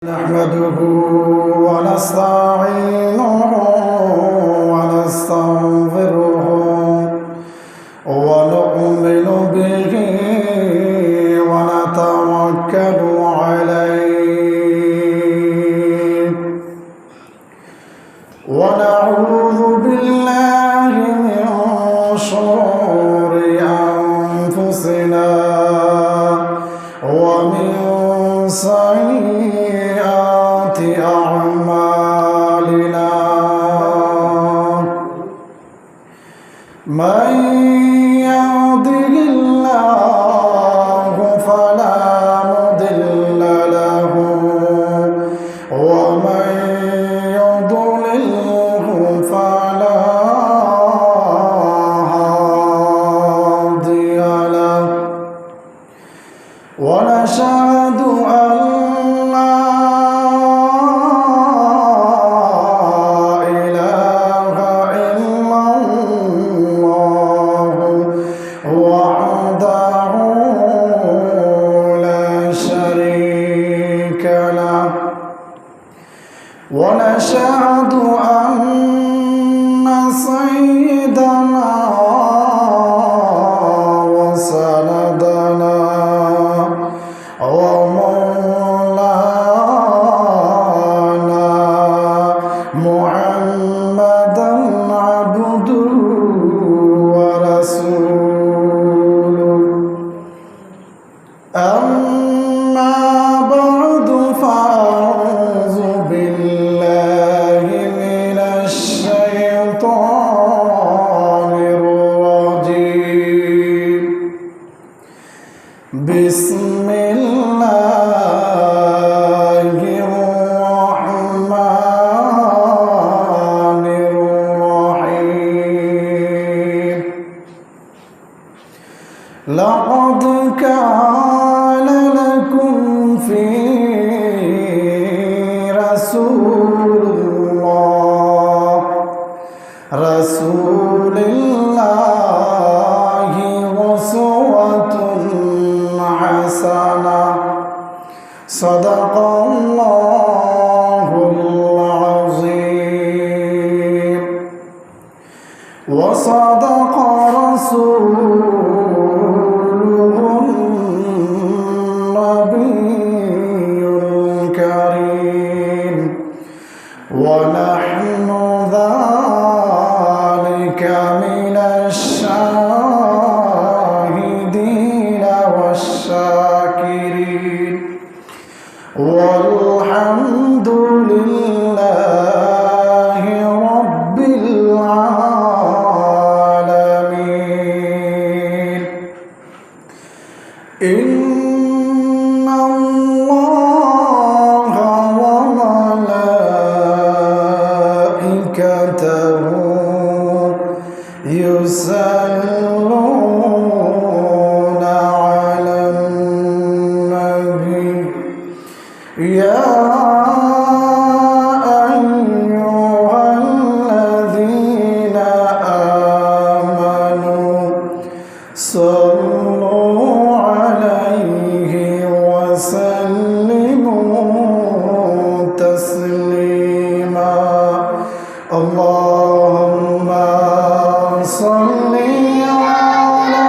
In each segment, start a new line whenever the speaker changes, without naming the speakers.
نحمده ونستعينه ونستغفره ونؤمن به ونتوكل عليه ونعوذ بالله من شرور أنفسنا ومن سيئات أعمالنا من يهده الله فلا مضل له ومن يضلله فلا هادي له ونشهد أن لا إله إلا الله وحده لا شريك له ونشهد أن سيدنا وسندنا ومولانا محمدا عبده ورسوله أما بعد فأعوذ بالله من الشيطان الرجيم بسم الله الرحمن الرحيم لقد كان لكم في رسول الله أسوة حسنة صدق الله العظيم وصدق رسوله النبي الكريم ونحن ذلك من الشاهدين والشاكرين والحمد لله رب العالمين إن الله وملائكته يصلون على النبي يا أيها الذين آمنوا صلوا عليه وسلموا تسليما اللهم صل على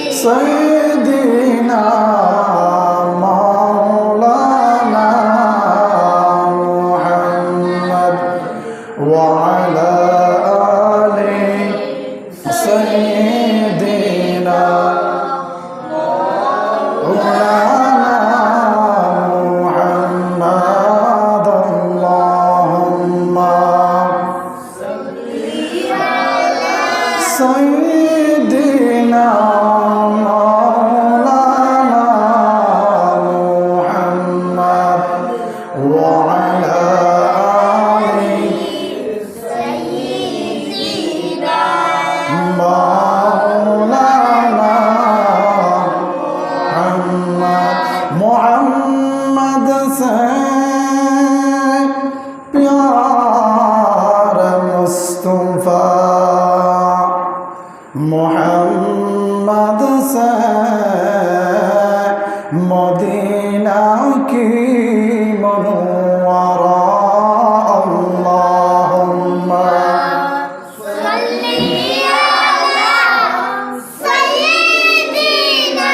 سيدنا مولانا محمد وعلى آل سيدنا مولانا محمد اللهم سيدنا مولانا محمد وعلى آل سيدنا مولانا محمد से प्यार मुस्तफा मोहम्मद से मदीना حكيم وراء اللهم
صل على سيدنا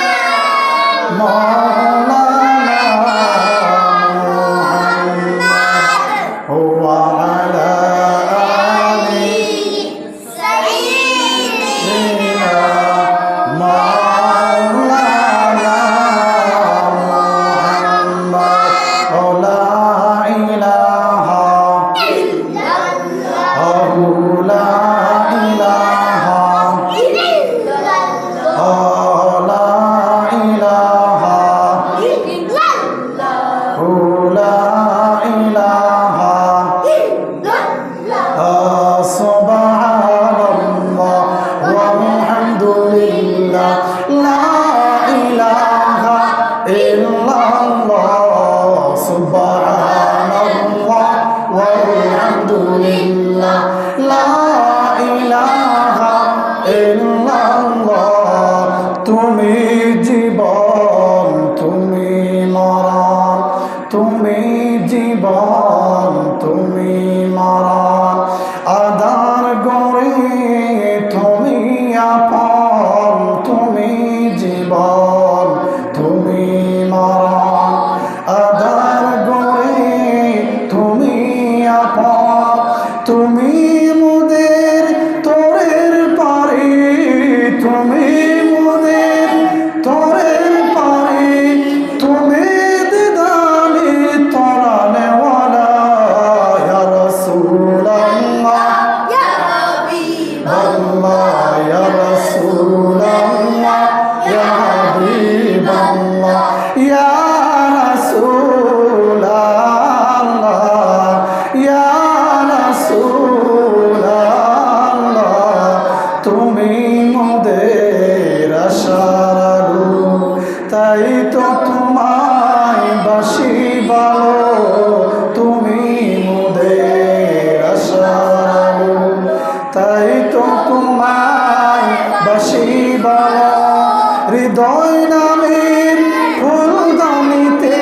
مولانا محمد وعلى آل
سيدنا
مولانا محمد لا إله
إلا الله
لا إله
إلا الله
لا إله
إلا الله
لا إله
إلا الله
سبحان الله والحمد لله لا إله إلا الله سبحان الله والحمد لله لا إله إلا الله তুমি জীবন তুমি মরণ তুমি জীবন তুমি মরণ আধার গড়ে তুমি আপন তুমি জীবন তুমি মরণ আধার গড়ে তুমি আপন তুমি মোদের তোরের পারে তুমি মোদের তোরের পারে তুমি দিদানি তোরা নেওয়ালা ইয়া রাসূলুল্লাহ
يا حبيب
الله يا رسول الله يا حبيب الله يا رسول الله يا رسول الله তুমি মোদের আশার আলো তাই তো তোমায় বাসি ভালো তুমি মোদের আশার আলো তাই তো তোমায় বাসি ভালো হৃদয় নামের ফুলদানিতে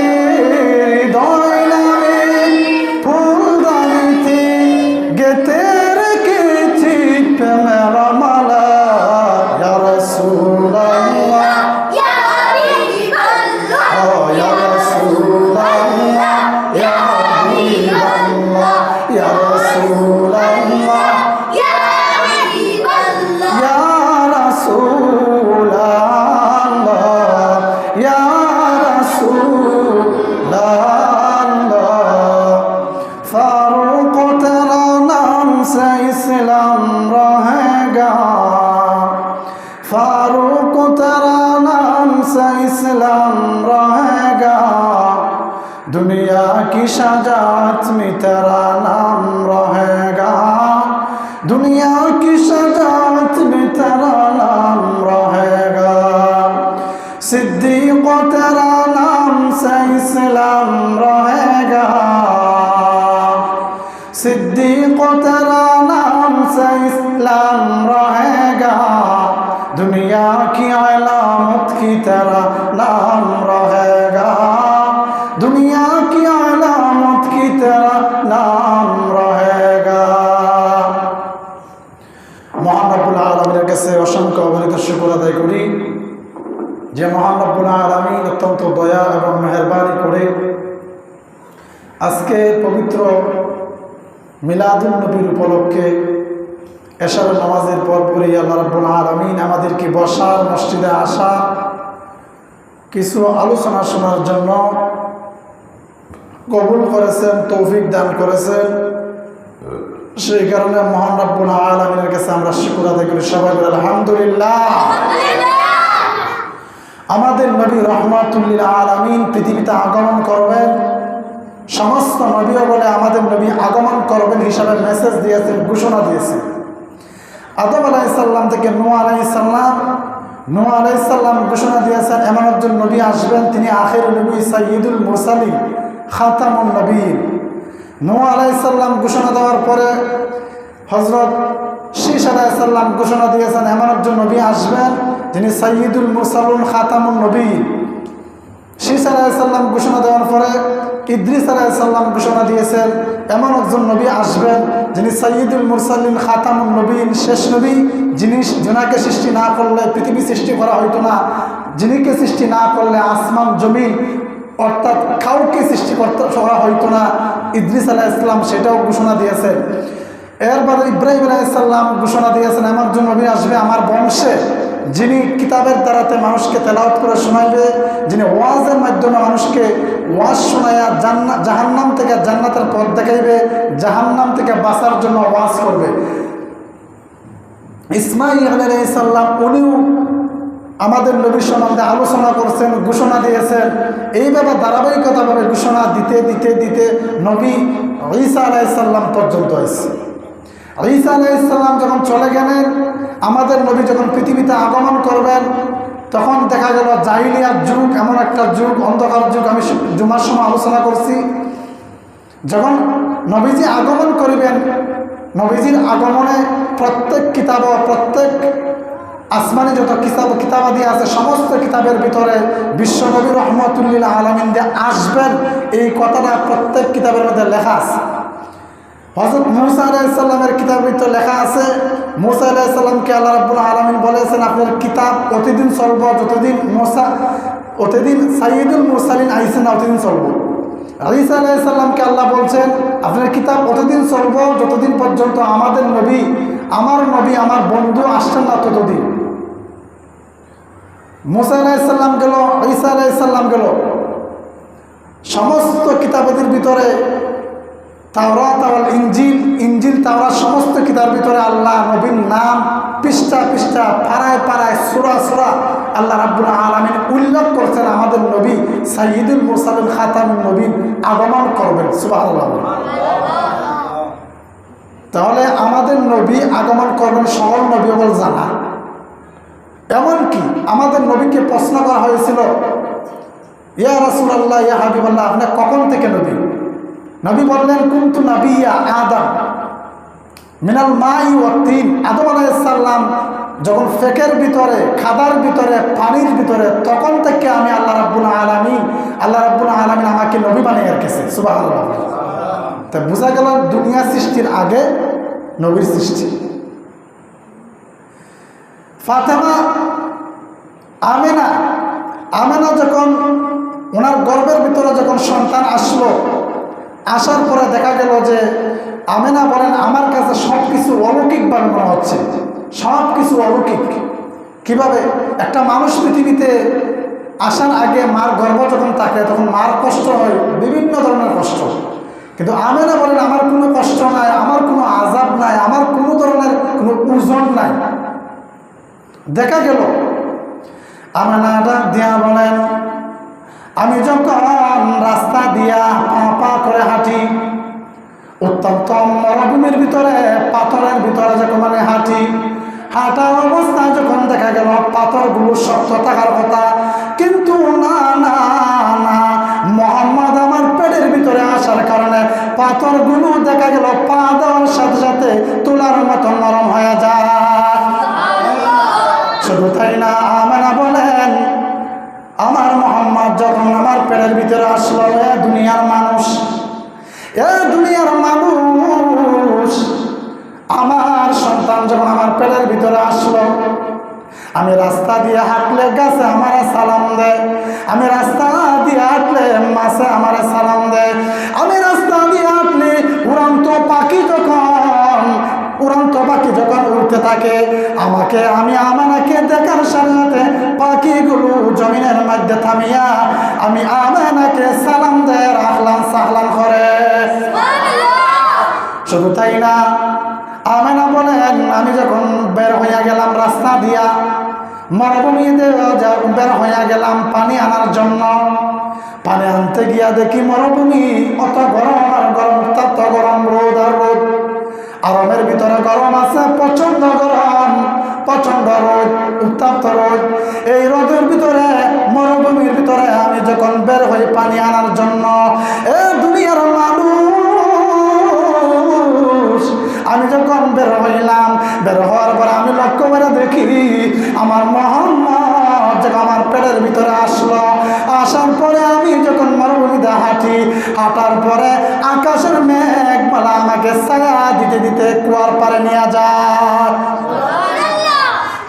হৃদয় নামের ফুলদানিতে গেতে রেখেছি প্রেমের মালা ইয়া রাসূলুল্লাহ
يا حبيب الله
يا رسول الله يا حبيب الله يا رسول الله
يا حبيب الله
يا رسول الله يا رسول الله फारूक तेरा नाम से इस्लाम रहेगा फारूक तेरा नाम से इस्लाम रहेगा दुनिया की शजात में तेरा नाम रहेगा दुनिया की शजात में तेरा नाम रहेगा सिद्दीक तेरा नाम से इस्लाम रहेगा सिद्दीक तेरा नाम से इस्लाम रहेगा दुनिया की अलामत की तेरा नाम रहेगा दुनिया की अलामत की तेरा नाम रहेगा মহান রব্বুল আলামিনের কাছে অসংখ্য অগণিত শুকর আদায় করি যে মহান রব্বুল আলামিন অত্যন্ত দয়া এবং মেহেরবানি করে আজকে পবিত্র মিলাদুন নবীর উপলক্ষে এশার নামাজের পরপরই আল্লাহ রাব্বুল আলামিন আমাদেরকে বসার মসজিদে আসা কিছু আলোচনা শোনার জন্য কবুল করেছেন তৌফিক দান করেছেন সেই কারণে মহান রাব্বুল আলামিনের কাছে আমরা শুকর আদায় করি সবাই বলি আলহামদুলিল্লাহ আমাদের নবী রহমাতুল লিল আলামিন পৃথিবীতে আগমন করবেন সমস্ত নবীও বলে আমাদের নবী আগমন করবেন হিসাবে মেসেজ দিয়েছেন ঘোষণা দিয়েছেন আদম আলাইহিস সালাম থেকে নূহ আলাইহিস সালাম ঘোষণা দিয়েছেন এমন একজন নবী আসবেন তিনি আখিরুন নবী সাইয়্যিদুল মুরসালিন খাতামুন নবীয়্যিন নূহ আলাইহিস সালাম ঘোষণা দেওয়ার পরে হযরত শীশ আলাইহিস সালাম ঘোষণা দিয়েছেন এমন একজন নবী আসবেন যিনি সাইয়্যিদুল মুরসালিন খাতামুন নবীয়্যিন শীষ আলাইসাল্লাম ঘোষণা দেওয়ার পরে ইদ্রিস আলাইসাল্লাম ঘোষণা দিয়েছেন এমন একজন নবী আসবেন যিনি সাইয়্যিদুল মুরসালিন খাতামুন নবীন, শেষ নবী, যিনি জোনাকে সৃষ্টি না করলে পৃথিবী সৃষ্টি করা হইতো না, যিনিকে সৃষ্টি না করলে আসমান জমিন অর্থাৎ কাউকে সৃষ্টি করা হইতো না। ইদ্রিস আলাইসাল্লাম সেটাও ঘোষণা দিয়েছেন। এরপরে ইব্রাহিম আলাইসাল্লাম ঘোষণা দিয়েছেন এমন একজন নবী আসবে আমার বংশে, যিনি কিতাবের দ্বারাতে মানুষকে তেলাওয়াত করে শোনাইবে, যিনি ওয়াজের মাধ্যমে মানুষকে ওয়াজ শোনায়া জাহান্নাম থেকে জান্নাতের পথ দেখাইবে, জাহান্নাম থেকে বাঁচার জন্য ওয়াজ করবে। ইসমাঈল আলাইহিস সালাম উনিও আমাদের নবীর সম্বন্ধে আলোচনা করছেন, ঘোষণা দিয়েছেন। এইভাবে ধারাবাহিকতাভাবে ঘোষণা দিতে দিতে দিতে নবী ঈসা আলাইহিস সালাম পর্যন্ত আসছে। ঈসা আলাইহিস সালাম যখন চলে গেলেন, আমাদের নবী যখন পৃথিবীতে আগমন করবেন, তখন দেখা গেল জাহিলিয়ার যুগ এমন একটা যুগ, অন্ধকার যুগ। আমি জুমার সময় আলোচনা করছি, যখন নবীজি আগমন করিবেন, নবীজির আগমনে প্রত্যেক কিতাব, প্রত্যেক আসমানি যত কিতাবাদি আছে সমস্ত কিতাবের ভিতরে বিশ্বনবী রহমতুল্লিল আলামিন যে আসবেন, এই কথাটা প্রত্যেক কিতাবের মধ্যে লেখা আছে। হযরত মূসা আলাইহিস সালামের কিতাবের ভিতরে লেখা আছে, মূসা আলাইহিস সালামকে আল্লাহ রাব্বুল আলামিন বলেছেন আপনার কিতাব অতদিন চলব যতদিন সাইয়্যিদুল মুরসালিন আইছেন না অতদিন চলব। ঈসা আলাইহিস সালামকে আল্লাহ বলছেন আপনার কিতাব অতদিন চলব যতদিন পর্যন্ত আমাদের নবী আমার বন্ধু আসছেন না ততদিন। মূসা আলাইহিস সালাম গেল, ঈসা আলাইহিস সালাম গেল, সমস্ত কিতাবের ভিতরে তাওরাত আর ইনজিল তাওরাত সমস্ত কিতাবের ভিতরে আল্লাহ নবীর নাম পৃষ্ঠা পৃষ্ঠা পাড়ায় পাড়ায় সূরা সূরা আল্লাহ রাব্বুল আলামিন উল্লেখ করছেন আমাদের নবী সাইয়্যিদুল মুরসালিন খাতামুন নবীন আগমন করবেন। সুবহানাল্লাহ। তাহলে আমাদের নবী আগমন করবেন সকল নবী বল জানা। এমনকি আমাদের নবীকে প্রশ্ন করা হয়েছিল ইয়া রাসূলুল্লাহ ইয়া হাবিবাল্লাহ আপনি কখন থেকে নবী? নবী বললেন কুনতু নাবিয়্যা আদম মিনাল মাই ওয়াত তিন। আদম আলাইহিস সালাম যখন ফেকের ভিতরে, খাদার ভিতরে, পানির ভিতরে, তখন থেকে আমি আল্লাহ রাব্বুল আলামিন আমাকে নবী বানিয়ে রেখেছে। সুবহানাল্লাহ। তা বোঝা গেল দুনিয়া সৃষ্টির আগে নবীর সৃষ্টি। ফাতেমা আমেনা যখন ওনার গর্ভের ভিতরে যখন সন্তান আসলো, আসার পরে দেখা গেল যে আমেনা বলেন আমার কাছে সব কিছু অলৌকিকভাবে মনে হচ্ছে, সব কিছু অলৌকিক। কিভাবে একটা মানুষ পৃথিবীতে আসার আগে মার গর্ভ যখন থাকে তখন মার কষ্ট হয়, বিভিন্ন ধরনের কষ্ট, কিন্তু আমেনা বলেন আমার কোনো কষ্ট নাই, আমার কোনো আযাব নাই, আমার কোনো ধরনের কোনো ওজন নাই। দেখা গেল আমেনা ডাক দিয়া বলেন আমি যখন রাস্তা দিয়া পা করে হাঁটি, অত্যন্ত মরুভূমির ভিতরে পাথরের ভিতরে যখন হাঁটা অবস্থায় যখন দেখা গেল পাথরগুলো শক্ত থাকার কথা, কিন্তু না মোহাম্মদ আমার পেটের ভিতরে আসার কারণে পাথরগুলো দেখা গেল পা দেওয়ার সাথে সাথে তুলার মতো নরম হয়ে যায়। শুধু তাই না, আমেনা বলেন আমার মোহাম্মদ যখন আমার পেটের ভিতরে আসলো, এ দুনিয়ার মানুষ আমার সন্তান যখন আমার পেটের ভিতরে আসলো, আমি রাস্তা দিয়ে হাঁটলে গাছে আমার সালাম দেয়, আমি রাস্তা দিয়ে হাঁটলে মাছে আমার সালাম দেয়, আমি রাস্তা দিয়ে হাঁটলে উড়ন্ত পাখি যখন উড়তে থাকে আমি আমানাকে দেখার সাথে পাখিগুলো জমিনের মধ্যে থামিয়া আমি আমানাকে সালাম দেয়, রাখলাম সাহলাম করে। শুধু তাই না, আমেনা বলেন আমি যখন বের হইয়া গেলাম রাস্তা দিয়া মরুভূমিতে বের হইয়া গেলাম পানি আনার জন্য, পানি আনতে গিয়া দেখি মরুভূমি অত গরম আর গরম, উত্তপ্ত গরম, রোদ আর রোদ। আরবের ভিতরে গরম আছে, প্রচন্ড গরম, প্রচন্ড রোদ, উত্তপ্ত রোদ। এই রোদের ভিতরে মরুভূমির ভিতরে আমি যখন বের হই পানি আনার জন্য, এ দুনিয়ার মানুষ, আমি যখন বের হইলাম, বের হওয়ার পরে আমি লক্ষ্য করে দেখি আমার মোহাম্মদ যখন আমার পেটের ভিতরে আসলো, আসার পরে হাঁটি, হাঁটার পরে আকাশের মেঘমালা আমাকে ছায়া দিতে দিতে কুয়ার পাড়ে নিয়ে যায়।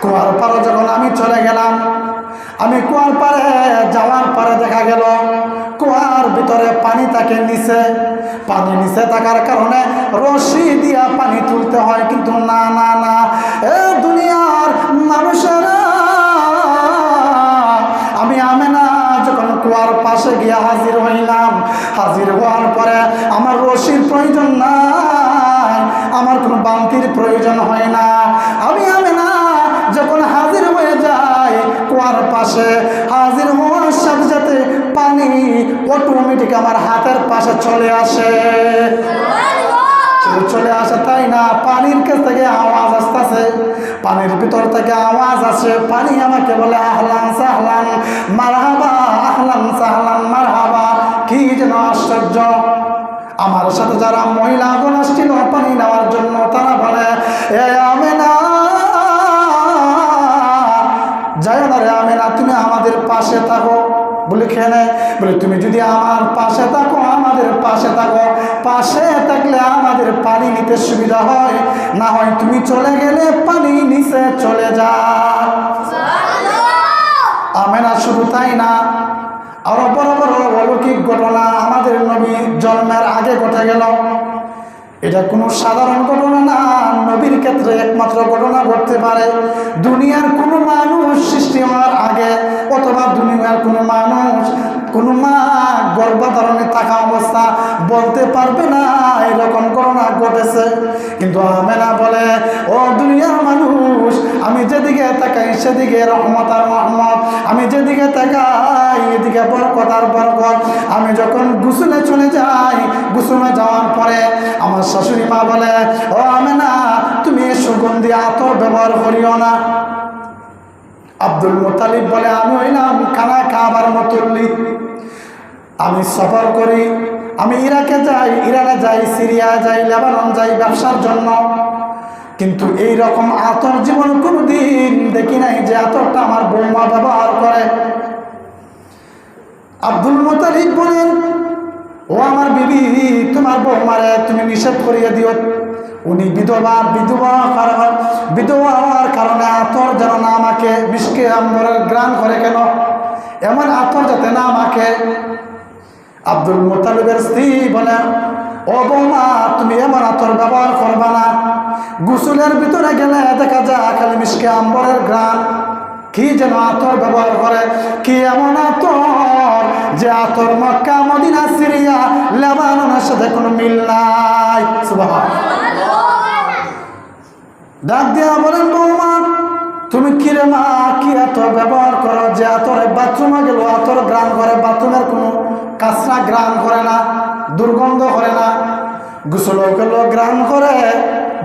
কুয়ার পাড়ে যখন আমি চলে গেলাম, আমি কুয়ার পাড়ে যাওয়ার পরে দেখা গেল কুয়ার ভিতরে পানি থাকে নিচে। পানি নিচে থাকার কারণে রশি দিয়া পানি তুলতে হয়, কিন্তু না না না, এ দুনিয়ার মানুষেরা, আমি আমেনা যখন কুয়ার পাশে গিয়া হাজির হইলাম, হাজির হওয়ার পরে আমার রশির প্রয়োজন নাই, আমার কোনো বালতির প্রয়োজন হয় না। আমি আমেনা যখন হাজির হয়ে যায় কুয়ার পাশে, হাজির হওয়ার সাথে সাথে পানি অটোমেটিক আমার হাতের পাশে চলে আসে, চলে আসে, তাই না? পানির কাছ থেকে আওয়াজ আসতেছে, পানির ভিতর থেকে আওয়াজ আসে, পানি আমাকে বলে আহলান সাহলান মারহাবা, আহলান সাহলান মারহাবা। কি যেন আশ্চর্য! আমার সাথে যারা মহিলাগণ আসছিল পানি নেওয়ার জন্য, তারা বলে, এ আমেনা, যাই না রে আমেনা, তুমি আমাদের পাশে থাকো। বলে খেয়ে বলে, তুমি যদি আমার পাশে থাকো, আমাদের পাশে থাকো, পাশে থাকলে আমাদের পানি নিতে সুবিধা হয়, না হয় তুমি চলে গেলে পানি নিচে চলে যায়। আমেনা শুধু তাই না, আরো বড় বড় অলৌকিক ঘটনা আমাদের নবী জন্মের আগে ঘটে গেল। এটা কোনো সাধারণ ঘটনা না, নবীর ক্ষেত্রে একমাত্র ঘটনা ঘটতে পারে। দুনিয়ার কোনো মানুষ সৃষ্টি হওয়ার আগে, অথবা দুনিয়ার কোনো মানুষ, কোনো মা গর্ভধারণে থাকা অবস্থা বলতে পারবে না এরকম ঘটনা ঘটেছে। কিন্তু আমেনা বলে, ও দুনিয়ার মানুষ, আমি যেদিকে তাকাই সেদিকে রহমত আর রহমত, আমি যেদিকে তাকাই এদিকে বরকত আর বরকত। আমি যখন গোসলে চলে যাই, গোসলে যাওয়ার পরে আমার শাশুড়ি মা বলে, ও আমেনা, তুমি সুগন্ধি আতর ব্যবহার করিও না। আব্দুল মুত্তালিব বলে, আমি হইলাম খানা খাবার মতুল্লি, আমি সফর করি, আমি ইরাকে যাই, ইরানে যাই, সিরিয়া যাই, লেবানন যাই ব্যবসার জন্য, কিন্তু এই রকম আতর জীবন কোনোদিন দেখি নাই যে আতরটা আমার বৌমা ব্যবহার করে। আব্দুল মুত্তালিব বলেন, ও আমার বিবি, তোমার বৌমারে তুমি নিষেধ করিয়ে দিও, উনি বিধবা, বিধবা হওয়ার কারণে আতর যেন না আমাকে মিশকে আম্বরের গ্রান করে, কেন এমন আতর যাতে না আমাকে। আব্দুল মুত্তালিবের স্ত্রী বলে, ও বৌমা, তুমি এমন আতর ব্যবহার করবা না, গোসলের ভিতরে গেলে দেখা যায় খালি মিশকে আম্বরের গ্রান। কি যেন আতর ব্যবহার করে, কি এমন আতর যে আতর মক্কা, মদিনা, সিরিয়া, লেবাননের সাথে কোনো মিল নাই। সুবহানাল্লাহ। ডাক দিয়া বলেন, বৌমা, তুমি কিরে মা, কি আতর ব্যবহার করো যে আতরে বাথরুমে গেল আতর গ্রান করে, বাথরুমের কোনো কাঁচরা গ্রান করে না, দুর্গন্ধ করে না, গোসলও গেল গ্রান করে,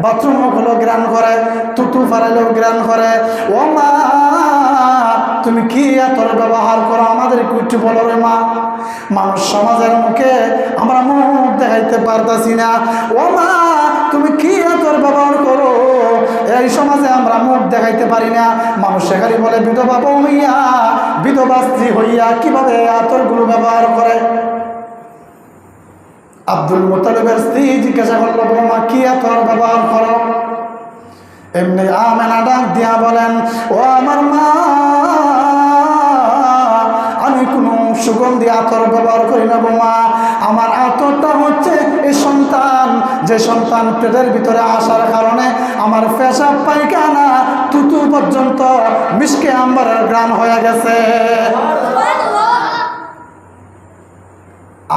বাথরুমও গেল গ্রান করে, তুতু ফারাইলেও গ্রান করে। ও মা, তুমি কি আতর ব্যবহার করো, আমাদের একটু বলো রে মা, মানুষ সমাজের মুখে আমরা মুখ দেখাইতে পারতাছি না। ও মা, তুমি কি আতর ব্যবহার করো, এই সমাজে আমরা মুখ দেখাইতে পারি না। মানুষ সেখানে বলে বিধবা বউ হইয়া, বিধবা স্ত্রী হইয়া কিভাবে আতরগুলো ব্যবহার করে। আব্দুল মুত্তালিবের স্ত্রী জিজ্ঞাসা করলো, বৌমা কি আতর ব্যবহার করো? এমনি আমেনা ডাক দিয়া বলেন, ও আমার মা, আমি কোনো সুগন্ধি আতর ব্যবহার করি না বৌমা, আমার আতরটা হচ্ছে এই সন্তান, যে সন্তান পেটের ভিতরে আসার কারণে আমার পেশাব পায়খানা তুতু পর্যন্ত মিশকে আম্বরের গ্রান হয়ে গেছে।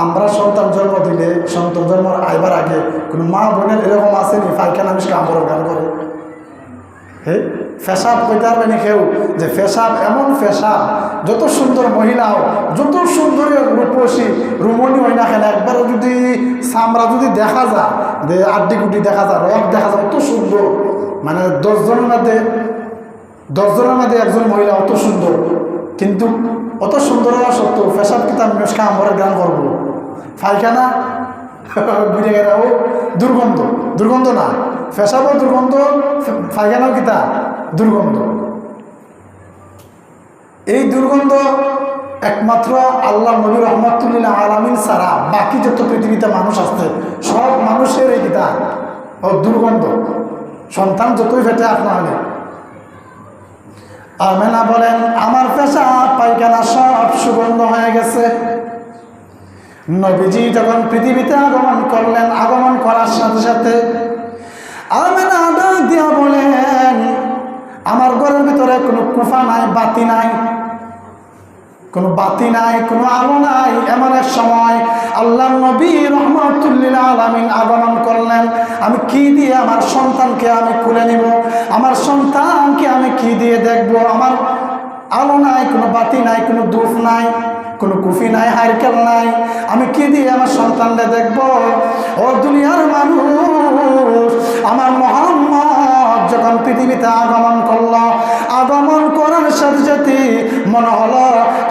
আমরা সন্তান জন্ম দিলে, সন্তান জন্ম আইবার আগে কোনো মা বোনের এরকম আসেনি পায়খানা মিশকে আম্বরের গ্রান করে? হ্যাঁ, পেশাব কইতে পারবে না কেউ যে পেশাব এমন পেশাব, যত সুন্দর মহিলাও, যত সুন্দর রূপসী রুমণী হয় না কেন, একবারে যদি চামড়া যদি দেখা যায়, যে আড্ডি গুটি দেখা যায়, রক দেখা যায়, অত সুন্দর, মানে 10 জনের মধ্যে একজন মহিলা অত সুন্দর, কিন্তু অত সুন্দর হওয়া সত্ত্বেও পেশাব কি তার মেশকা আমরের গান করবো, পায়খানা ঘুরে গেলে ও দুর্গন্ধ, দুর্গন্ধ না, পেশাবও দুর্গন্ধ, পায়খানাও কিতা দুর্গন্ধ। এই দুর্গন্ধ একমাত্র আল্লাহ নবী রহমাতুল্লিল আলামিন ছাড়া বাকি যত পৃথিবীতে মানুষ আছে সব মানুষের এই কিতা ও দুর্গন্ধ, সন্তান যতই ফেটে আপনার হলে। আমেনা বলেন আমার পেশাব পায়খানা সব সুগন্ধ হয়ে গেছে। নবীজি যখন পৃথিবীতে আগমন করলেন, আগমন করার সাথে সাথে আমেনা ডাক দিয়া বলেন আমার ঘরের ভিতরে কোনো কুফা নাই, বাতি নাই, কোনো বাতি নাই, কোনো আলো নাই। এমন এক সময় আল্লাহ নবী রহমাতুল্লিল আলামিন আগমন করলেন। আমি কি দিয়ে আমার সন্তানকে আমি খুলে নিব? আমার সন্তানকে আমি কি দিয়ে দেখব? আমার আলো নাই, কোনো বাতি নাই, কোনো ধূপ নাই, কোনো কুফি নাই, হারকেল নাই, আমি কি দিয়ে আমার সন্তানকে দেখব? ও দুনিয়ার মানুষ, আমার মুহাম্মদ যখন পৃথিবীতে আগমন করল, আগমন করার সাথে সাথে মনে হলো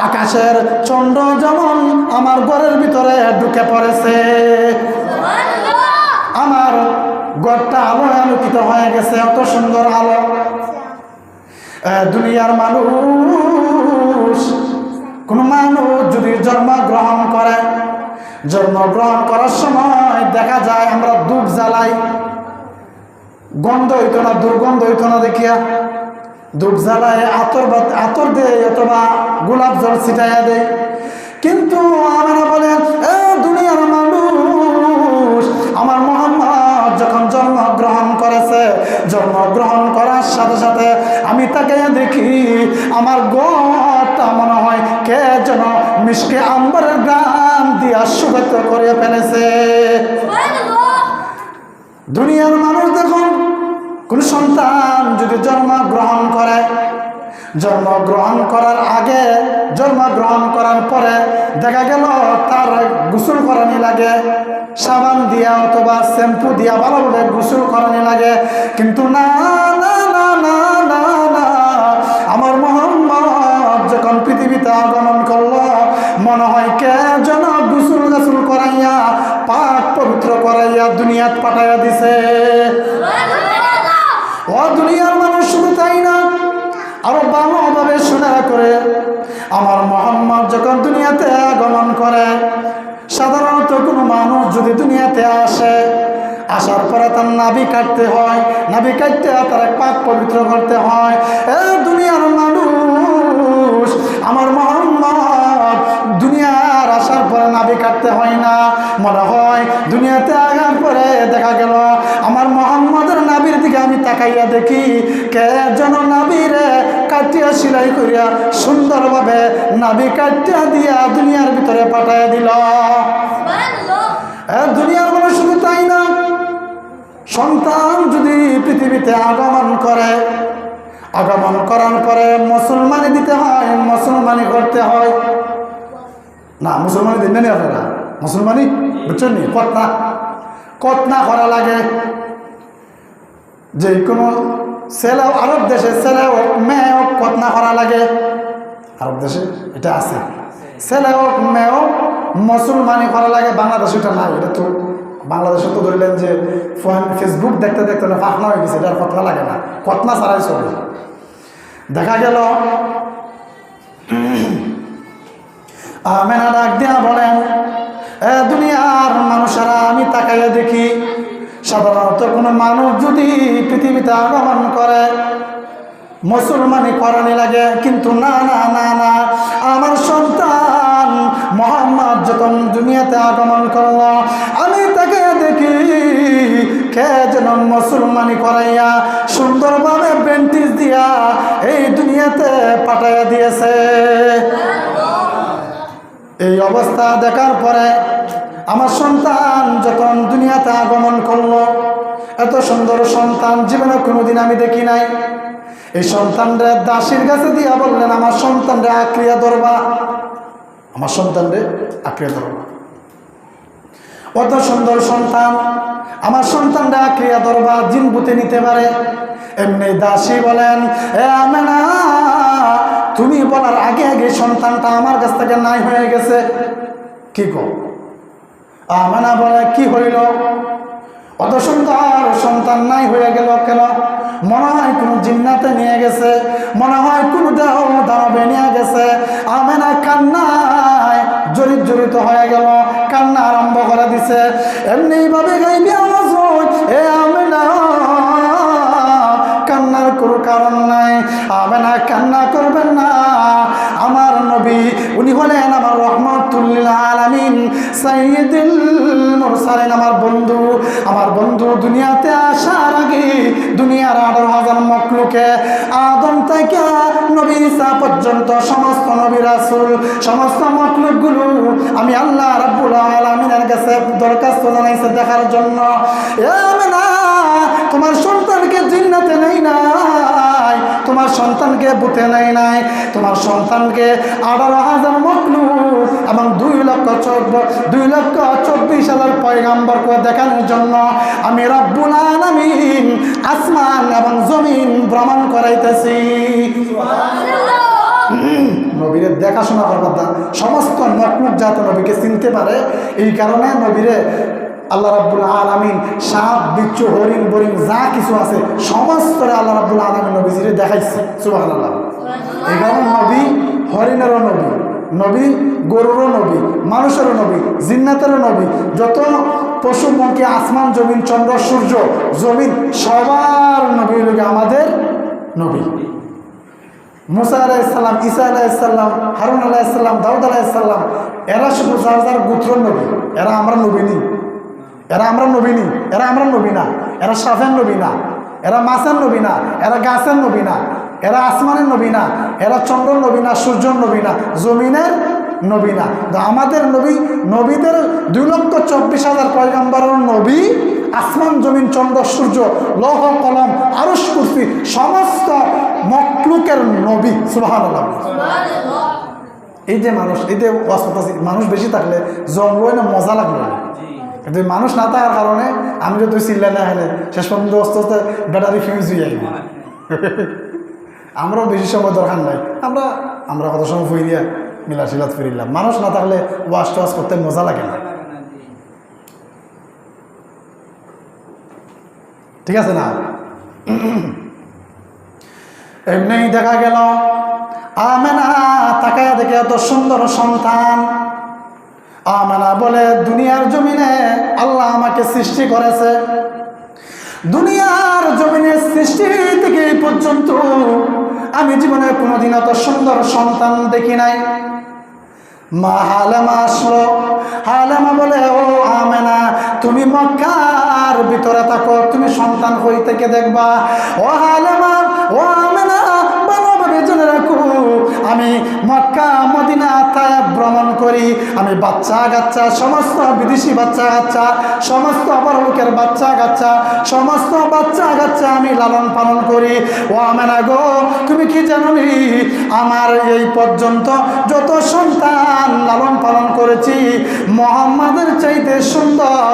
আকাশের চন্দ্র যেমন আমার ঘরের ভিতরে ঢুকে পড়েছে, আমার ঘরটা আলোয় আলোকিত হয়ে গেছে, এত সুন্দর আলো। দুনিয়ার মানুষ, কোন মানুষ যদি জন্মগ্রহণ করে, জন্মগ্রহণ করার সময় দেখা যায় আমরা ধূপ জ্বালাই, গন্ধ হইতো না, দুর্গন্ধ হইতো না দেখিয়া ধূপ জ্বালায়, আতর দেয় অথবা গোলাপ জল ছিটাইয়া দেয়। কিন্তু আমরা বলেন দুনিয়ার মানুষ, আমার মুহাম্মদ যখন জন্মগ্রহণ করেছে, জন্মগ্রহণ করার সাথে সাথে আমি তাকে দেখি আমার ঘরটা মনে হয় কে যেন মিশকে আম্বরের গান দিয়া সুগত করে ফেলেছে। দুনিয়ার মানুষ দেখুন, কোন সন্তান যদি জন্মগ্রহণ করে, জন্মগ্রহণ করার আগে, জন্মগ্রহণ করার পরে দেখা গেল তার গোসল করানি লাগে, সাবান দিয়া অথবা শ্যাম্পু দিয়া ভালোভাবে গোসল করানি লাগে। কিন্তু না না না না না না, আমার মুহাম্মদ যখন পৃথিবীতে আগমন করলো, মনে হয় কে যেন গোসল গাসুল করাইয়া পাক পবিত্র করাইয়া দুনিয়াত পাঠাইয়া দিছে। ও দুনিয়ার মানুষ, শুধু তাই না, আরো ভালোভাবে শুনে করে, আমার মুহাম্মদ যখন দুনিয়াতে আগমন করে, সাধারণত কোনো মানুষ যদি দুনিয়াতে আসে, আসার পরে তার নাভি কাটতে হয়, নাভি কাটতে তার পাক পবিত্র করতে হয়। দুনিয়ার মানুষ, আমার মুহাম্মদ দুনিয়ার আসার পরে নাভি কাটতে হয় না। মনে হয় দুনিয়াতে আসার পরে দেখা গেল আমার মুহাম্মদের নাভির দিকে আমি তাকাইয়া দেখি কে যেন নাভিরে কাটিয়া সেলাই করিয়া সুন্দরভাবে নাভি কাটিয়া দিয়া দুনিয়ার ভিতরে পাঠাইয়া দিল। দুনিয়ার মানুষ, শুধু তাই না, সন্তান যদি পৃথিবীতে আগমন করে, আগমন করার পরে মুসলমানি দিতে হয়, মুসলমানি করতে হয়। না মুসলমানি দিন না আপনারা, মুসলমানি বুঝছেন নি, কতনা কতনা করা লাগে। যে কোনো ছেলে, আরব দেশে ছেলে হোক মেয়ে হোক কতনা করা লাগে, আরব দেশে এটা আছে, ছেলে হোক মেয়ে হোক মুসলমানি করা লাগে। বাংলাদেশে এটা নাই, এটা তো বাংলাদেশে তো ধরলেন যে ফেসবুক দেখতে দেখতে না ফাঁকনা হয়ে গেছে, এটা কতনা লাগে না, কতনা ছাড়াই চলে। দেখা গেল আমেনা ডাক দিয়া বলেন দুনিয়ার মানুষেরা, আমি তাকাইয়া দেখি সাধারণত কোনো মানুষ যদি পৃথিবীতে আগমন করে মুসলমানি করানি লাগে। কিন্তু না না না না, আমার সন্তান মুহাম্মদ যখন দুনিয়াতে আগমন করল, আমি তাকে দেখি কে যেন মুসলমানি করাইয়া সুন্দরভাবে বেন্টিস দিয়া এই দুনিয়াতে পাঠাইয়া দিয়েছে। এই অবস্থা দেখার পরে আমার সন্তান যখন দুনিয়াতে আগমন করলো, এত সুন্দর সন্তান জীবনে কোনোদিন আমি দেখি নাই। এই সন্তানরে দাসীর কাছে দিয়া বললেন আমার সন্তানরে আঁকড়িয়া ধরবা, আমার সন্তানরে আঁকড়িয়া ধরবা। অত সুন্দর সন্তান, আমার সন্তানরে আঁকড়িয়া ধরবা, জিন ভূতে নিতে পারে। এমনি দাসী বলেন আমেনা, তুমি বলার আগে আগে সন্তানটা আমার কাছ থেকে নাই হয়ে গেছে। কি কো? আমেনা বলে কি হইল? অত সুন্দর সন্তান নাই হয়ে গেল কেন? মনে হয় কোনো জিন্নাতে নিয়ে গেছে, মনে হয় কোনো দেহ দানবে নিয়ে গেছে। আমেনা কান্নায় জড়িত হয়ে গেল, কান্নার বানাইছে। এমনিভাবে গাইবি আওয়াজ হয়, এ আমেনা কান্নার কোনো কারণ নাই, আমেনা কান্না করবেন না। আমার নবী উনি হলেন আমার রহমাতুল আলামিন সাইয়্যিদুল মুরসালিন, আমার বন্ধু দুনিয়াতে আসার আগে দুনিয়ার 18,000 মখলুকে আদম থেকে নবী ঈসা পর্যন্ত সমস্ত নবী রাসূল সমস্ত মখলুকগুলো আমি আল্লাহ রাব্বুল আলামিনের কাছে দরখাস্ত জানাইছে দেখার জন্য। এ আমেনা তোমার সন্তানকে জিন্নাতে নেই নাই, তোমার সন্তানকে বুতে নেই নাই, তোমার সন্তানকে 18,000 মখলুক এবং 2,24,000 পয়গাম্বরকে দেখানোর জন্য আমি রব্বুল আলামিন আসমান এবং জমিন ভ্রমণ করাইতেছি। নবীরে দেখাশোনা করবার দা সমস্ত মখলুক যাতে নবীকে চিনতে পারে, এই কারণে নবীরে আল্লাহ রাব্বুল আলামিন সাপ বিচ্ছু হরিণ বরিণ যা কিছু আছে সমস্ত আল্লাহ রাব্বুল আলামিন নবীজিরে দেখাইছে। সুবহানাল্লাহ। এই কারণে নবী হরিণেরও নবী গরুরও নবী, মানুষেরও নবী, জিন্নাতেরও নবী, যত পশু পঙ্খী আসমান জমিন চন্দ্র সূর্য জমিন সবার নবী লোকে আমাদের নবী। মুসা আলাইহিসসালাম, ঈসা আলাইহিসসালাম, হারুন আলাইহিসসালাম, দাউদ আলাইহিসসালাম এরা শুধু যার গোত্র নবী, এরা আমরা নবী নি, এরা আমরা নবী নি, এরা আমরা নবী না, এরা সাফের নবী না, এরা মাছের নবী না, এরা গাছের নবী না, এরা আসমানের নবী না, এরা চন্দ্রের নবী না, সূর্যের নবী না, জমিনের নবী না। আমাদের নবীদের 2,24,000 পয়গম্বরের নবী আসমান জমিন চন্দ্র সূর্য লৌহ কলম আরশ কুরসি সমস্ত মখলুকের নবী। সুবহানাল্লাহ। এই যে মানুষ বেশি থাকলে জঙ্গল না মজা লাগলো, কিন্তু মানুষ না থাকার কারণে আমি যদি চিল্লা না হলে শেষ পর্যন্ত আস্তে আস্তে ব্যাটারি ফিউজ হয়ে যাই। আমরাও বেশি সময় দরকার নাই, আমরা কত সময় ফুরিয়া মিলাশিলাত ফিরিলাম। মানুষ না থাকলে ওয়াশ টোয়াশ করতে মজা লাগে না, ঠিক আছে না? এমনি দেখা গেল আমেনা তাকায় দেখে এত সুন্দর সন্তান। আমেনা বলে দুনিয়ার জমিনে আল্লাহ আমাকে সৃষ্টি করেছে, দুনিয়ার জমিনে সৃষ্টি থেকে এই পর্যন্ত আমি জীবনে কোনোদিন এত সুন্দর সন্তান দেখি নাই। মা হালেমা আসলো, হালেমা বলে ও আমেনা তুমি মক্কার ভিতরে থাকো, তুমি সন্তান হই থেকে দেখবা। ও হালেমা, ও আমেনা ভালোভাবে জেনে রাখো আমি মক্কা মদিনা তায়েব ভ্রমণ করি, আমি বাচ্চা কাচ্চা সমস্ত বিদেশি বাচ্চা কাচ্চা সমস্ত বড় লোকের বাচ্চা কাচ্চা সমস্ত বাচ্চা কাচ্চা আমি লালন পালন করি। ও আমেনা গো তুমি কি জানো নি আমার এই পর্যন্ত যত সন্তান লালন পালন করেছি মুহাম্মাদের চাইতে সুন্দর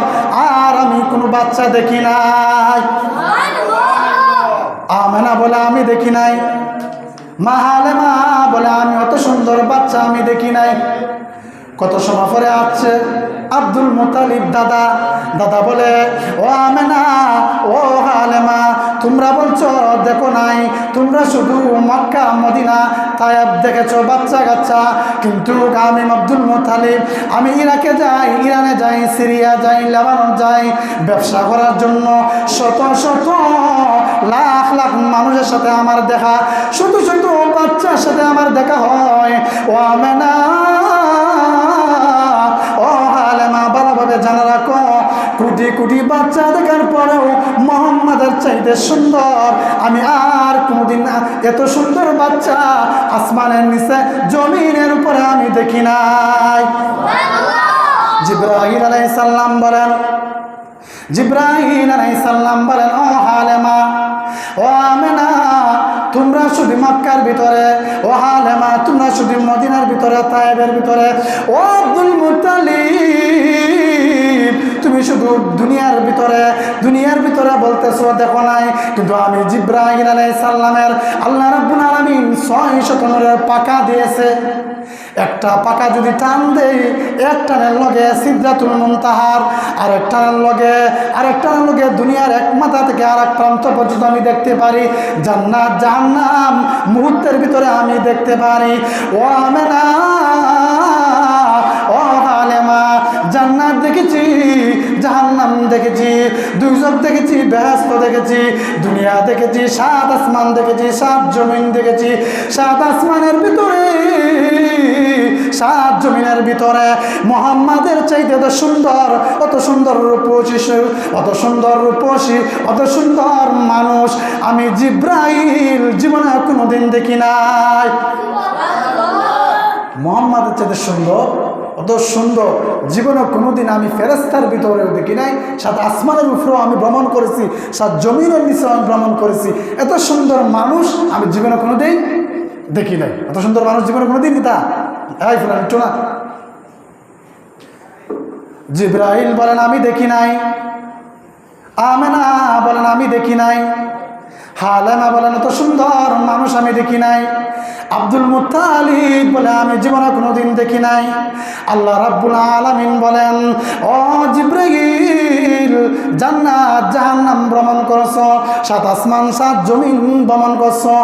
আর আমি কোনো বাচ্চা দেখি নাই। আমেনা বলে আমি দেখি নাই। মা হালেমা বলে আমি অত সুন্দর বাচ্চা আমি দেখি নাই। কত সময় পরে আসছে আব্দুল মুতালিব দাদা বলে ও আমেনা, ও হালেমা তোমরা বলছো দেখো নাই, তোমরা শুধু মক্কা মদিনা তায়েব দেখেছো বাচ্চা কাচ্চা, কিন্তু আমি আব্দুল মুতালিব আমি ইরাকে যাই, ইরানে যাই, সিরিয়া যাই, লেবানন যাই ব্যবসা করার জন্য। শত শত লাখ লাখ মানুষের সাথে আমার দেখা, শুধু শুধু বাচ্চার সাথে আমার দেখা হয়। ও আমেনা, ও হালেমা ভালোভাবে জানা রাখো কোটি কোটি বাচ্চা দেখার পরেও মুহাম্মাদের চাইতে সুন্দর আমি আর কোনোদিন এত সুন্দর বাচ্চা আসমানের নিচে জমিনের উপরে আমি দেখি নাই। জিবরাইল আলাইহিস সালাম বলেন, জিবরাইল আলাইহিস সালাম বলেন ও হালেমা, ও আমেনা তোমরা শুধু মক্কার ভিতরে, ও হালেমা তোমরা শুধু মদিনার ভিতরে তায়েবের ভিতরে, ও আব্দুল মুতালিব তুমি শুধু দুনিয়ার ভিতরে বলতেছো দেখো নাই, কিন্তু আমি জিবরাইল আলাইহিস সালামের আল্লাহ রাব্বুল আলামিন 600 নূরের পাকা দিয়েছে। একটা পাকা যদি টান দেই এক টানের লগে সিদরাতুল মুনতাহার, আরেকটার লগে দুনিয়ার এক মাথা থেকে আর এক প্রান্ত পর্যন্ত আমি দেখতে পারি, জান্নাত জাহান্নাম মুহূর্তের ভিতরে আমি দেখতে পারি। ও আমেনা, ও হালেমা জান্নাত দেখেছি, জাহান্নাম দেখেছি, দুজক দেখেছি, বেহেশত দেখেছি, দুনিয়া দেখেছি, সাত আসমান দেখেছি, সাত জমিন দেখেছি। সাত আসমানের ভিতরে, সাত জমিনের ভিতরে মুহাম্মাদের চাইতে এত সুন্দর, অত সুন্দর রূপসী, অত সুন্দর রূপসী, অত সুন্দর মানুষ আমি জিব্রাইল জীবনে কোনোদিন দেখি নাই। মুহাম্মাদের চাইতে সুন্দর, অত সুন্দর জীবনে কোনোদিন আমি ফেরেশতার ভিতরেও দেখি নাই। সাত আসমানের উপরেও আমি ভ্রমণ করেছি, সাত জমিনের নিচেও আমি ভ্রমণ করেছি। এত সুন্দর মানুষ আমি জীবনে কোনোদিন দেখি নাই। এত সুন্দর মানুষ জীবনে কোনোদিন তা এই ফুলান একটু না। জিব্রাইল বলেন আমি দেখি নাই, আমেনা বলেন আমি দেখি নাই, হালেমা বলেন এত সুন্দর মানুষ আমি দেখি নাই, আব্দুল মুত্তালিব বলে আমি জীবনে কোনোদিন দেখি নাই। আল্লাহ রাব্বুল আলামিন বলেন ও জিব্রাইল জান্নাত জাহান্নাম ভ্রমণ করছো, সাত আসমান সাত জমিন ভ্রমণ করছো,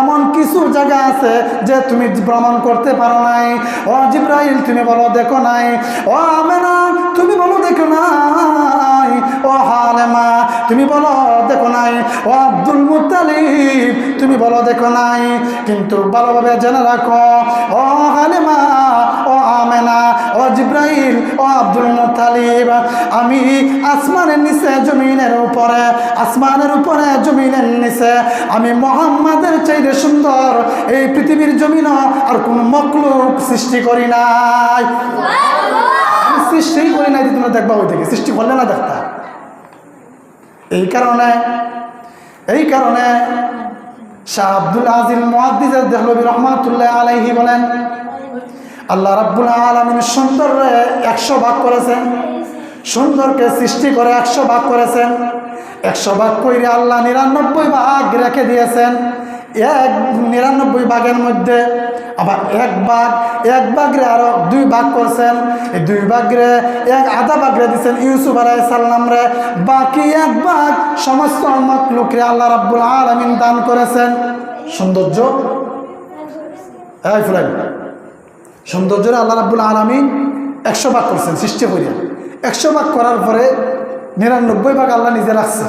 এমন কিছু জায়গা আছে যে তুমি ভ্রমণ করতে পারো নাই। ও জিব্রাইল তুমি বলো দেখো নাই, ও আমেনা তুমি বলো দেখো নাই, ও হালেমা তুমি বলো দেখো নাই, ও আব্দুল মুত্তালিব তুমি বলো দেখো নাই। কিন্তু ভালোভাবে জেনে রাখো ও হালেমা, ও আমেনা, ও জিব্রাইল, ও আব্দুল মুত্তালিব, আমি আসমানের নিচে জমিনের উপরে, আসমানের উপরে জমিনের নিচে আমি মুহাম্মাদের চাইতে সুন্দর এই পৃথিবীর জমিন আর কোন মখলুক সৃষ্টি করি নাই। আমি সৃষ্টি করি নাই, তোমরা দেখবা ওই থেকে সৃষ্টি করলে না দেখতা। এই কারণে শাহ আব্দুল আজিজ মুহাদ্দিস দেহলভী রহমাতুল্লাহ আলাইহি বলেন আল্লাহ রাব্বুল আলামিন সুন্দরে 100 ভাগ করেছেন, সুন্দরকে সৃষ্টি করে 100 ভাগ করেছেন। 100 ভাগ করে আল্লাহ 99 ভাগ রেখে দিয়েছেন। 99 ভাগের মধ্যে আবার এক ভাগরে আরো 2 ভাগ করছেন। এই 2 ভাগরে আধা ভাগরে দিচ্ছেন ইউসুফ আলাইহিস সালাম রে, বাকি 1 ভাগ সমস্ত মাখলুকরে আল্লাহ রাব্বুল আলামিন দান করেছেন। সৌন্দর্য এই ফুলাই সৌন্দর্যের আল্লাহ রাব্বুল আলামিন 100 ভাগ করছেন সৃষ্টি করিয়া। 100 ভাগ করার পরে 99 ভাগ আল্লাহ নিজে রাখছে।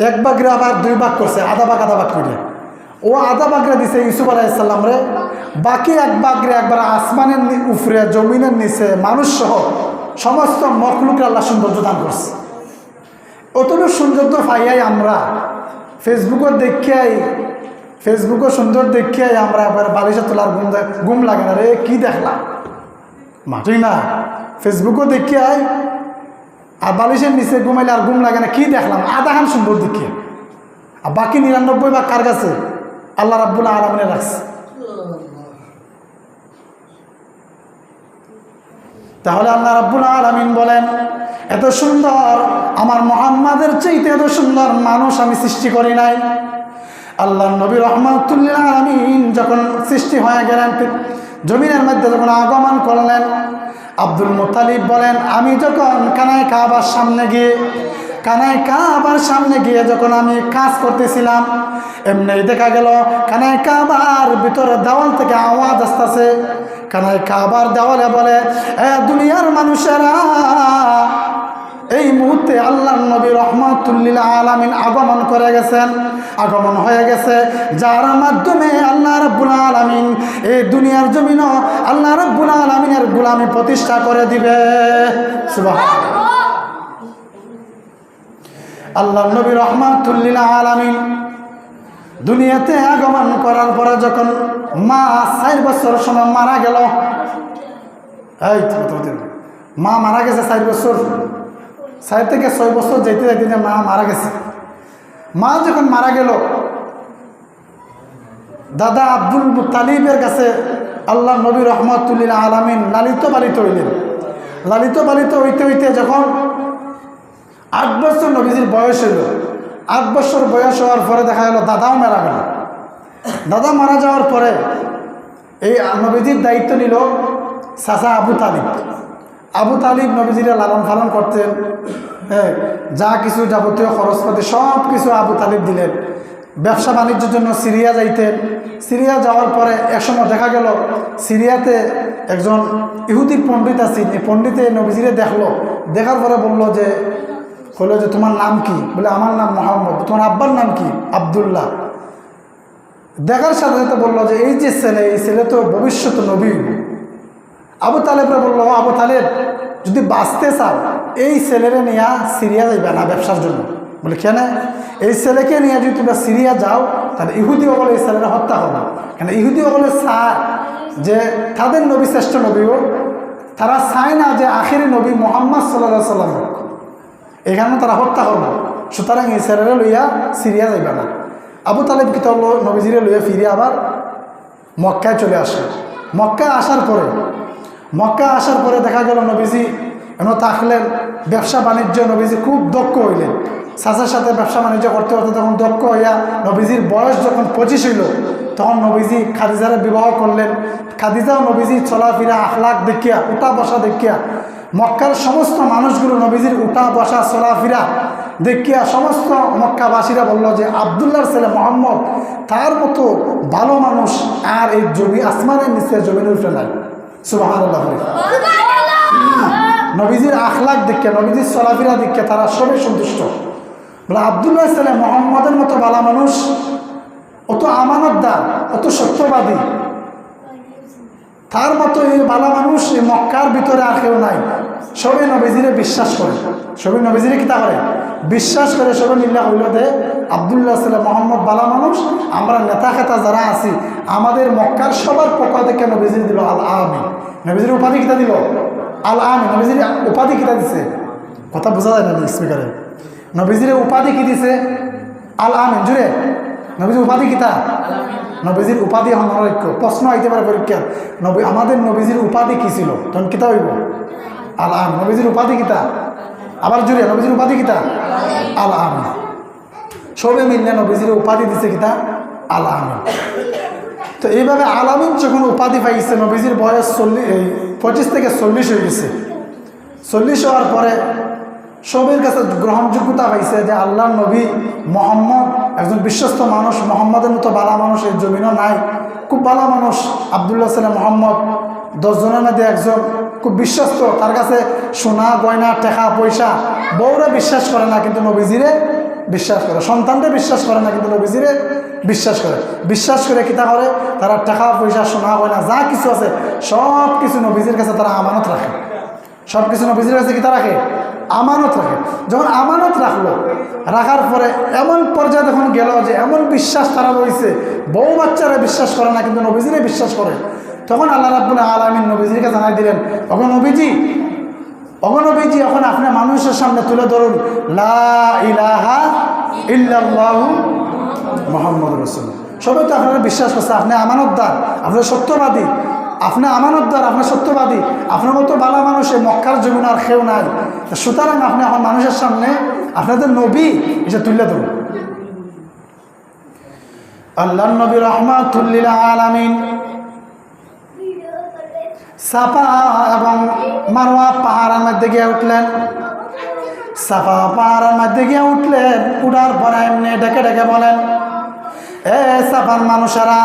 এক ভাগরে আবার 2 ভাগ করছে, আধা ভাগ করিয়া। ও আধা ভাগরে দিছে ইউসুফ আলাইহিস সালাম রে, বাকি 1 ভাগরে একবার আসমানের উপরে জমিনের নিচে মানুষ সহ সমস্ত মখলুককে আল্লাহ সৌন্দর্য দান করছে। অতটুকু সৌন্দর্য পাইয়াই আমরা ফেসবুকের সুন্দর দেখিয়াই আমরা একবার বালিশে তোলার ঘুম লাগে না রে, কি দেখলাম মাঠেই না। ফেসবুকও দেখিয়াই আর বালিশের নিচে ঘুমাইলে আর ঘুম লাগে না, কি দেখলাম আধাখান সুন্দর দেখিয়ে। আর বাকি 99 ভাগ কার কাছে? আল্লাহ রাব্বুল আলামিনের রাখছে। তাহলে আল্লাহ রাব্বুল আলামিন বলেন এত সুন্দর আমার মুহাম্মাদের চাইতে এত সুন্দর মানুষ আমি সৃষ্টি করি নাই। আল্লাহ নবী রাহমাতুল লিল আলামিন যখন সৃষ্টি হয়ে গেলেন, জমিনের মধ্যে যখন আগমন করলেন, আব্দুল মুত্তালিব বলেন আমি যখন কানায় কাবার সামনে গিয়ে যখন আমি কাজ করতেছিলাম, এমনি দেখা গেল কানায় কাবার ভিতরে দেওয়াল থেকে আওয়াজ আসতেছে। কানায় কাবার দেওয়ালে বলে এ দুনিয়ার মানুষেরা, এই মুহূর্তে আল্লাহ নবী রাহমাতুল লিল আলামিন আগমন হয়ে গেছে, যার মাধ্যমে আল্লাহ রাব্বুল আলামিন এই দুনিয়ার জমিনও আল্লাহ রাব্বুল আলামিনের গোলামি প্রতিষ্ঠা করে দিবে। সুবহানাল্লাহ। আল্লাহ নবী রাহমাতুল লিল আলামিন দুনিয়াতে আগমন করার পরে যখন মা 4 বছর সময় মারা গেল, মা মারা গেছে 4 বছর, 4 থেকে 6 বছর যেতে মা মারা গেছে। মা যখন মারা গেল, দাদা আব্দুল মুত্তালিবের কাছে আল্লাহ নবী রাহমাতুল লিল আলামিন লালিত পালিত হইতে যখন 8 বছর নবীজির বয়স হইল, 8 বছর বয়স হওয়ার পরে দেখা গেল দাদাও মারা গেল। দাদা মারা যাওয়ার পরে এই নবীজির দায়িত্ব নিল চাচা আবু তালিব নবীজিরা লালন পালন করতেন। হ্যাঁ, যা কিছু যাবতীয় খরচপাতি সব কিছু আবু তালিব দিলেন। ব্যবসা বাণিজ্যের জন্য সিরিয়া যাইতেন। সিরিয়া যাওয়ার পরে একসময় দেখা গেল সিরিয়াতে একজন ইহুদি পণ্ডিত আছেন। এই পণ্ডিতে নবীজিরে দেখলো, দেখার পরে বলল যে তোমার নাম কি? বলে আমার নাম মোহাম্মদ। তোমার আব্বার নাম কি? আব্দুল্লাহ। দেখার সাথে সাথে বললো যে এই যে ছেলে, এই ছেলে তো ভবিষ্যৎ নবী। আবু তালেবরা বললো, আবু তালেব যদি বাঁচতে চাও এই ছেলেরে নিয়ে সিরিয়া যাইবে না ব্যবসার জন্য। বলে কেন? এই ছেলেকে নিয়ে যদি তোমরা সিরিয়া যাও তাহলে ইহুদি বলে এই ছেলেরা হত্যা করবে। কেন ইহুদি বলে চায় যে তাদের নবী শ্রেষ্ঠ নবীও, তারা চায় না যে আখেরি নবী মোহাম্মদ সাল্লাল্লাহু সাল্লাম, এখানে তারা হত্যা করবে। সুতরাং এই ছেলেরা লইয়া সিরিয়া যাইবে না। আবু তালেব কি করলো? নবীজিরে লইয়া ফিরে আবার মক্কায় চলে আসে। মক্কায় আসার পরে দেখা গেল নবীজি এমন থাকলেন, ব্যবসা বাণিজ্য নবীজি খুব দক্ষ হইলেন। চাচার সাথে ব্যবসা বাণিজ্য করতে করতে তখন দক্ষ হইয়া নবীজির বয়স যখন 25 হইল তখন নবীজি খাদিজারে বিবাহ করলেন। খাদিজাও নবীজি চলাফেরা আখলাক দেখিয়া, উঠা বসা দেখিয়া, মক্কার সমস্ত মানুষগুলো নবীজির উঠা বসা চলাফেরা দেখিয়া সমস্ত মক্কাবাসীরা বলল যে আব্দুল্লাহর ছেলে মোহাম্মদ, তার মতো ভালো মানুষ আর এই জমি আসমানের নিচে জমিনের উপরে নাই। সুবহানাল্লাহ। নবীজির আখলাক দেখিয়া, নবীজির চলাফেরা দেখিয়া তারা সবাই সন্তুষ্ট। বলে আব্দুল্লাহর ছেলে মোহাম্মদের মতো ভালো মানুষ, অত আমানতদার, অত সত্যবাদী, তার মতো এই ভালো মানুষ এই মক্কার ভিতরে আর কেউ নাই। সবাই নবীজিরে বিশ্বাস করে, সবাই নবীজিরে কিতা করে? বিশ্বাস করে। সবাই মিল্লা হইল দে আব্দুল্লাহ ছেলে মোহাম্মদ ভালো মানুষ, আমরা নেতা খেতা যারা আছি আমাদের মক্কার সবার পক্ষ থেকে নবীজির দিল আল আমিন। নবীজির উপাধি কিতা দিল? আল আমিন। নবীজির উপাধি কিতা দিছে? কথা বোঝা যায় না স্পিকারে। নবীজির উপাধি কি দিছে? আল আমিন। জুড়ে নবীজির উপাধি কিতা? নবীজির উপাধি অনৈক্য। প্রশ্ন আইতে পারে পরীক্ষা, আমাদের নবীজির উপাধি কি ছিল? তখন কিতা হইব? আল আমিন। নবীজির উপাধি কিতা? আবার জুড়ে নবীজির উপাধি কিতা? আল আমিন। সবে মিললে নবীজির উপাধি দিছে কিতা? আল আমিন। তো এইভাবে আল আমিন যখন উপাধি পাইছে, নবীজির বয়স 25 থেকে 40 হয়ে গেছে। 40 হওয়ার পরে সবের কাছে গ্রহণযোগ্যতা পাইছে যে আল্লাহর নবী মোহাম্মদ একজন বিশ্বস্ত মানুষ, মোহাম্মদের মতো ভালো মানুষ এই জমিনও নাই। খুব ভালো মানুষ আব্দুল্লাহ ছেলে মোহাম্মদ, 10 জনের মধ্যে একজন, খুব বিশ্বস্ত। তার কাছে সোনা গয়না টাকা পয়সা, বউরা বিশ্বাস করে না কিন্তু নবীজিরে বিশ্বাস করে, সন্তানরা বিশ্বাস করে না কিন্তু নবীজিরে বিশ্বাস করে। বিশ্বাস করে কিতা করে? তারা টাকা পয়সা সোনা গয়না যা কিছু আছে সব কিছু নবীজির কাছে তারা আমানত রাখে। সব কিছু নবীজির কাছে কিতা রাখে? আমানত রাখে। যখন আমানত রাখলো, রাখার পরে এমন পর্যায়ে যখন গেল যে এমন বিশ্বাস তারা রয়েছে, বউ বাচ্চারা বিশ্বাস করে না কিন্তু নবীজিরে বিশ্বাস করে, তখন আল্লাহ রাব্বুল আলামিন নবীজিকে জানাই দিলেন, নবীজি, এখন আপনি মানুষের সামনে তুলে ধরুন লা ইলাহা ইল্লাল্লাহু মুহাম্মাদুর রাসূলুল্লাহ। সবাই তো আপনারা বিশ্বাস করছে আপনি আমানতদার, আপনি সত্যবাদী, আপনি আমানতদার, আপনি সত্যবাদী, আপনার মতো ভালো মানুষ এই মক্কার জমিন আর কেউ নাই। সুতরাং আপনি এখন মানুষের সামনে আপনাদের নবী এসে তুলে ধরুন। আল্লাহর নবী রাহমাতুল লিল আলামিন সাফা এবং মারওয়া পাহাড়ের মধ্যে গিয়ে উঠলেন। সাফা পাহাড়ের মধ্যে গিয়ে উঠলেন, উঠার পরে এমনি ডেকে ডেকে বলেন, এ সাফার মানুষেরা,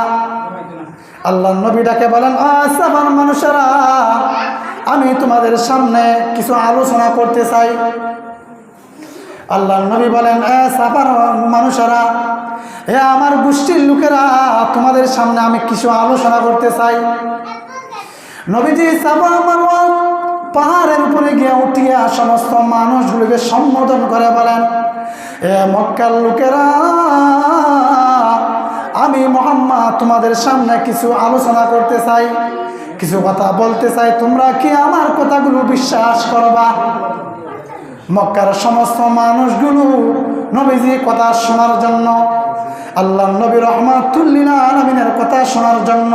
আল্লাহর নবী ডাকে বলেন, সাফার মানুষেরা, আমি তোমাদের সামনে কিছু আলোচনা করতে চাই। আল্লাহর নবী বলেন, এ সাফার মানুষেরা, এ আমার গোষ্ঠীর লোকেরা, তোমাদের সামনে আমি কিছু আলোচনা করতে চাই। নবীজি সাফা মারওয়া পাহাড়ের উপরে গিয়ে উঠিয়া সমস্ত মানুষগুলোকে সম্বোধন করে বলেন, এ মক্কার লোকেরা, আমি মুহাম্মদ তোমাদের সামনে কিছু আলোচনা করতে চাই, কিছু কথা বলতে চাই, তোমরা কি আমার কথাগুলো বিশ্বাস করবা? মক্কার সমস্ত মানুষগুলো নবীজির কথা শোনার জন্য, আল্লাহ নবী রাহমাতুল লিল আলামিনের কথা শোনার জন্য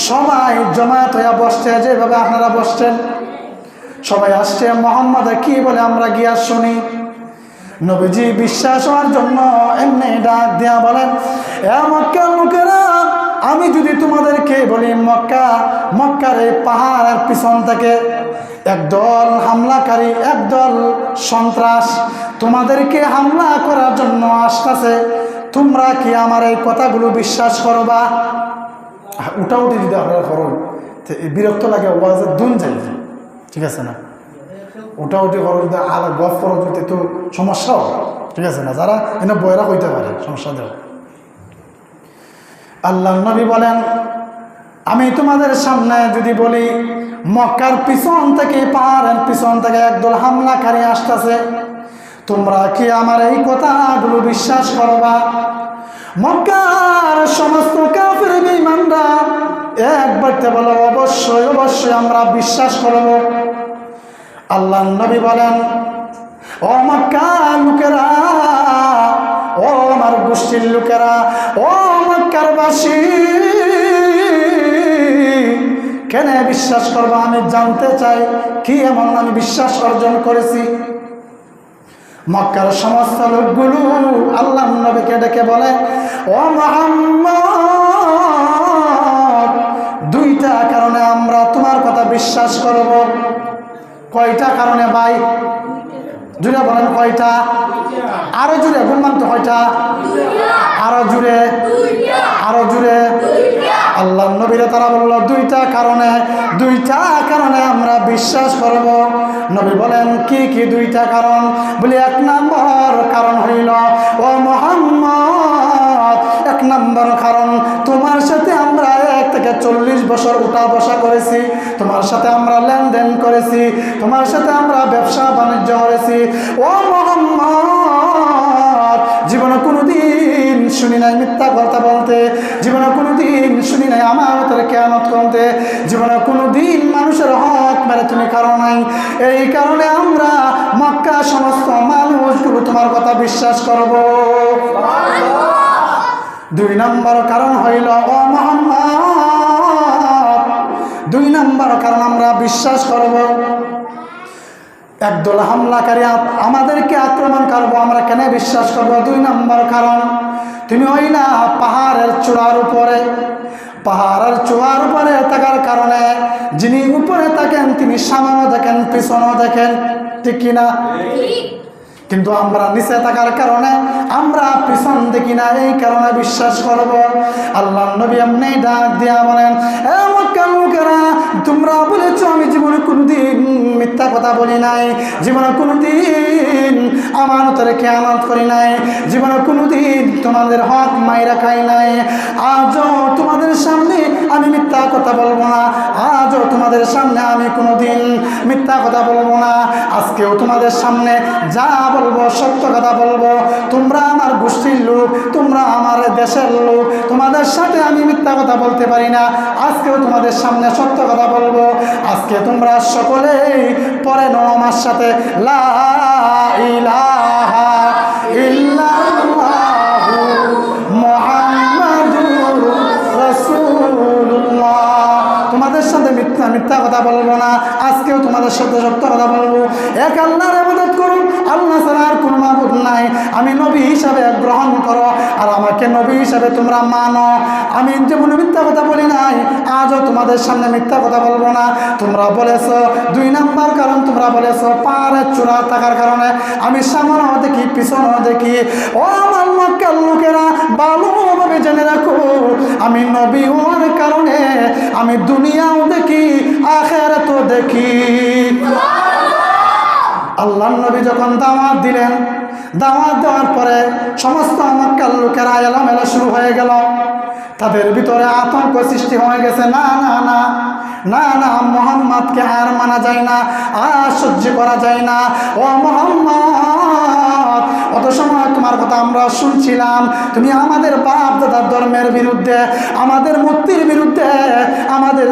সবাই জমায়েত হয়ে বসছে। যেভাবে আপনারা বসছেন, সবাই আসছে, মুহাম্মদ কি বলে আমরা গিয়া শুনি। নবীজি বিশ্বাস হওয়ার জন্য এমনি ডাক দেয়া বলেন, এ মক্কার লোকেরা, আমি যদি তোমাদেরকে বলি মক্কার এই পাহাড়ের পিছন থেকে একদল হামলাকারী, একদল সন্ত্রাস তোমাদেরকে হামলা করার জন্য আসতেছে, তোমরা কি আমার এই কথাগুলো বিশ্বাস করবা? উঠাউটি যদি আপনারা করুন বিরক্ত লাগে, ওয়াজের দুন যাই, ঠিক আছে না? উঠাউটি করো যদি আলাদা গফ করো যদি তো সমস্যাও, ঠিক আছে না? যারা এনে বয়রা হইতে পারে সমস্যা দেও। আল্লাহ নবী বলেন, আমি তোমাদের সামনে যদি বলি মক্কার পিছন থেকে পাহাড়ের পিছন থেকে একদল হামলাকারী আসতেছে, তোমরা কি আমার এই কথাগুলো বিশ্বাস করবা? মক্কার সমস্ত কাফের বেঈমানরা একবারতে বলো অবশ্যই অবশ্যই আমরা বিশ্বাস করব। আল্লাহ নবী বলেন, ও মক্কার লোকেরা, ও আমার গোষ্ঠীর লোকেরা, ও মক্কার বাসী, কেন বিশ্বাস করবো? আমি জানতে চাই কি এমন আমি বিশ্বাস অর্জন করেছি। মক্কার সমস্ত লোকগুলো আল্লাহ নবীকে ডেকে বলে, ও মুহাম্মদ, দুইটা কারণে আমরা তোমার কথা বিশ্বাস করব। কয়টা কারণে ভাই? জুড়ে বলেন কয়টা? আরো জুড়ে গুণমান তো কয়টা? আরো জুড়ে, আরো জুড়ে। আল্লাহ নবীরে তারা বলল দুইটা কারণে, দুইটা কারণে আমরা বিশ্বাস করব। নবী বলেন কি কি দুইটা কারণ? বলি এক নম্বর কারণ হইল, ও মুহাম্মদ, এক নম্বর কারণ তোমার সাথে আমরা 1 থেকে 40 বছর উঠা বসা করেছি, তোমার সাথে আমরা লেনদেন করেছি, তোমার সাথে আমরা ব্যবসা বাণিজ্য করেছি। ও মুহাম্মদ, জীবনে কোনোদিন শুনি নাই মিথ্যা কথা বলতে, জীবনে কোনোদিন শুনি নাই আমানতের খেয়ানত করতে, জীবনে কোনোদিন মানুষের হক মেরে তুমি কারো নাই। এই কারণে আমরা মক্কা সমস্ত মানুষগুলো তোমার কথা বিশ্বাস করব। 2 নম্বর কারণ হইল, ও মুহাম্মদ, 2 নম্বর কারণ আমরা বিশ্বাস করব, একদল হামলাকারী আমাদেরকে আক্রমণ করবো, আমরা কেন বিশ্বাস করব? 2 নম্বর কারণ, তুমি হইলা পাহাড়ের চূড়ার উপরে, পাহাড়ের চূড়ার উপরে থাকার কারণে যিনি উপরে থাকেন তিনি সামনে দেখেন পিছনেও দেখেন, ঠিক কিনা? কিন্তু আমরা নিচে থাকার কারণে আমরা পিছন দেখি না, এই কারণে বিশ্বাস করব। আল্লাহ নবী এমনি ডাক দিয়া বলেন, এ মক্কার লোকেরা, তোমরা বলেছ আমি জীবনে কোনোদিন মিথ্যা কথা বলি নাই, জীবনে কোনোদিন আমানতের খেয়ানত করি নাই, জীবনে কোনোদিন তোমাদের হক মাইরা খাই নাই। আজও তোমাদের সামনে আমি মিথ্যা কথা বলবো না, আজও তোমাদের সামনে আমি কোনোদিন মিথ্যা কথা বলবো না। আজকেও তোমাদের সামনে যা বলবো সত্য কথা বলবো। তোমরা আমার গোষ্ঠীর লোক, তোমরা আমার দেশের লোক, তোমাদের সাথে আমি মিথ্যা কথা বলতে পারি না। আজকেও তোমাদের সামনে সত্য কথা বলবো। আজকে তোমরা সকলেই পরে নাও আমার সাথে, লা ইলাহা ইল্লাল্লাহু মুহাম্মাদুর রাসূলুল্লাহ। তোমাদের সাথে মিথ্যা কথা বলবো না, আজকেও তোমাদের সাথে সত্য কথা বলবো। এক আল্লাহর ইবাদত করুন, আল্লাহ ছাড়া আর কোনো মাবুদ নাই। আমি নবী হিসাবে গ্রহণ করো আর আমাকে নবী হিসাবে তোমরা মানো। আমি যেমন মিথ্যা কথা বলি নাই, আজও তোমাদের সামনে মিথ্যা কথা বলবো না। তোমরা বলেছো 2 নম্বর কারণ, তোমরা বলেছো পাহাড়ের চূড়া থাকার কারণে আমি সামনেও দেখি পিছনেও দেখি। ও আমার মক্কার লোকেরা, ভালোভাবে জেনে রাখো, আমি নবী হওয়ার কারণে আমি দুনিয়াও দেখি আখিরাতও দেখি। আল্লাহ নবী যখন দাওয়াত দিলেন, দাওয়াত দেওয়ার পরে সমস্ত মক্কার লোকেরা এলোমেলো শুরু হয়ে গেল। তাদের ভিতরে আতঙ্ক সৃষ্টি হয়ে গেছে, না না না না না, মুহাম্মদকে আর মানা যায় না, আর সহ্য করা যায় না। ও মুহাম্মদ, অত সময় তোমার কথা আমরা শুনছিলাম, তুমি আমাদের বাপ দাদার ধর্মের বিরুদ্ধে, আমাদের মূর্তির বিরুদ্ধে, আমাদের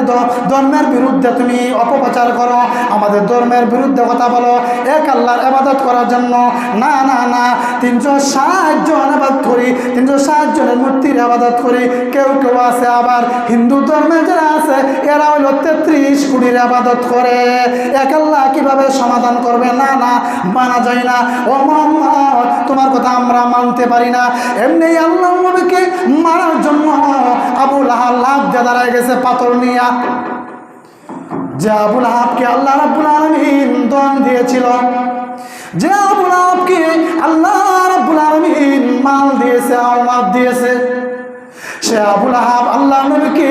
ধর্মের বিরুদ্ধে তুমি অপপ্রচার করো, আমাদের ধর্মের বিরুদ্ধে কথা বলো এক আল্লাহর ইবাদত করার জন্য। না না না, 360 জন ইবাদত করি, 360 জনের মূর্তির ইবাদত করি। কেউ কেউ আছে আবার হিন্দু ধর্মে যারা আছে, এরা হইল 33 কোটির ইবাদত করে। এক আল্লাহ কিভাবে সমাধান করবে? না না, মানা যায় না। ও মুহাম্মদ, তোমার কথা আমরা মানতে পারি না। এমনি আল্লাহ নবীকে মারার জন্য আবু লাহাব লাভ দিয়ে দাঁড়ায় গেছে পাথর নিয়া। যে আবু লাহাবকে আল্লাহ রাব্বুল আলামিন দন দিয়েছিল, যে আবু লাহাবকে আল্লাহ রাব্বুল আলামিন মাল দিয়েছে, আওলাদ দিয়েছে। সে আবুল আহাব আল্লাহ নবীকে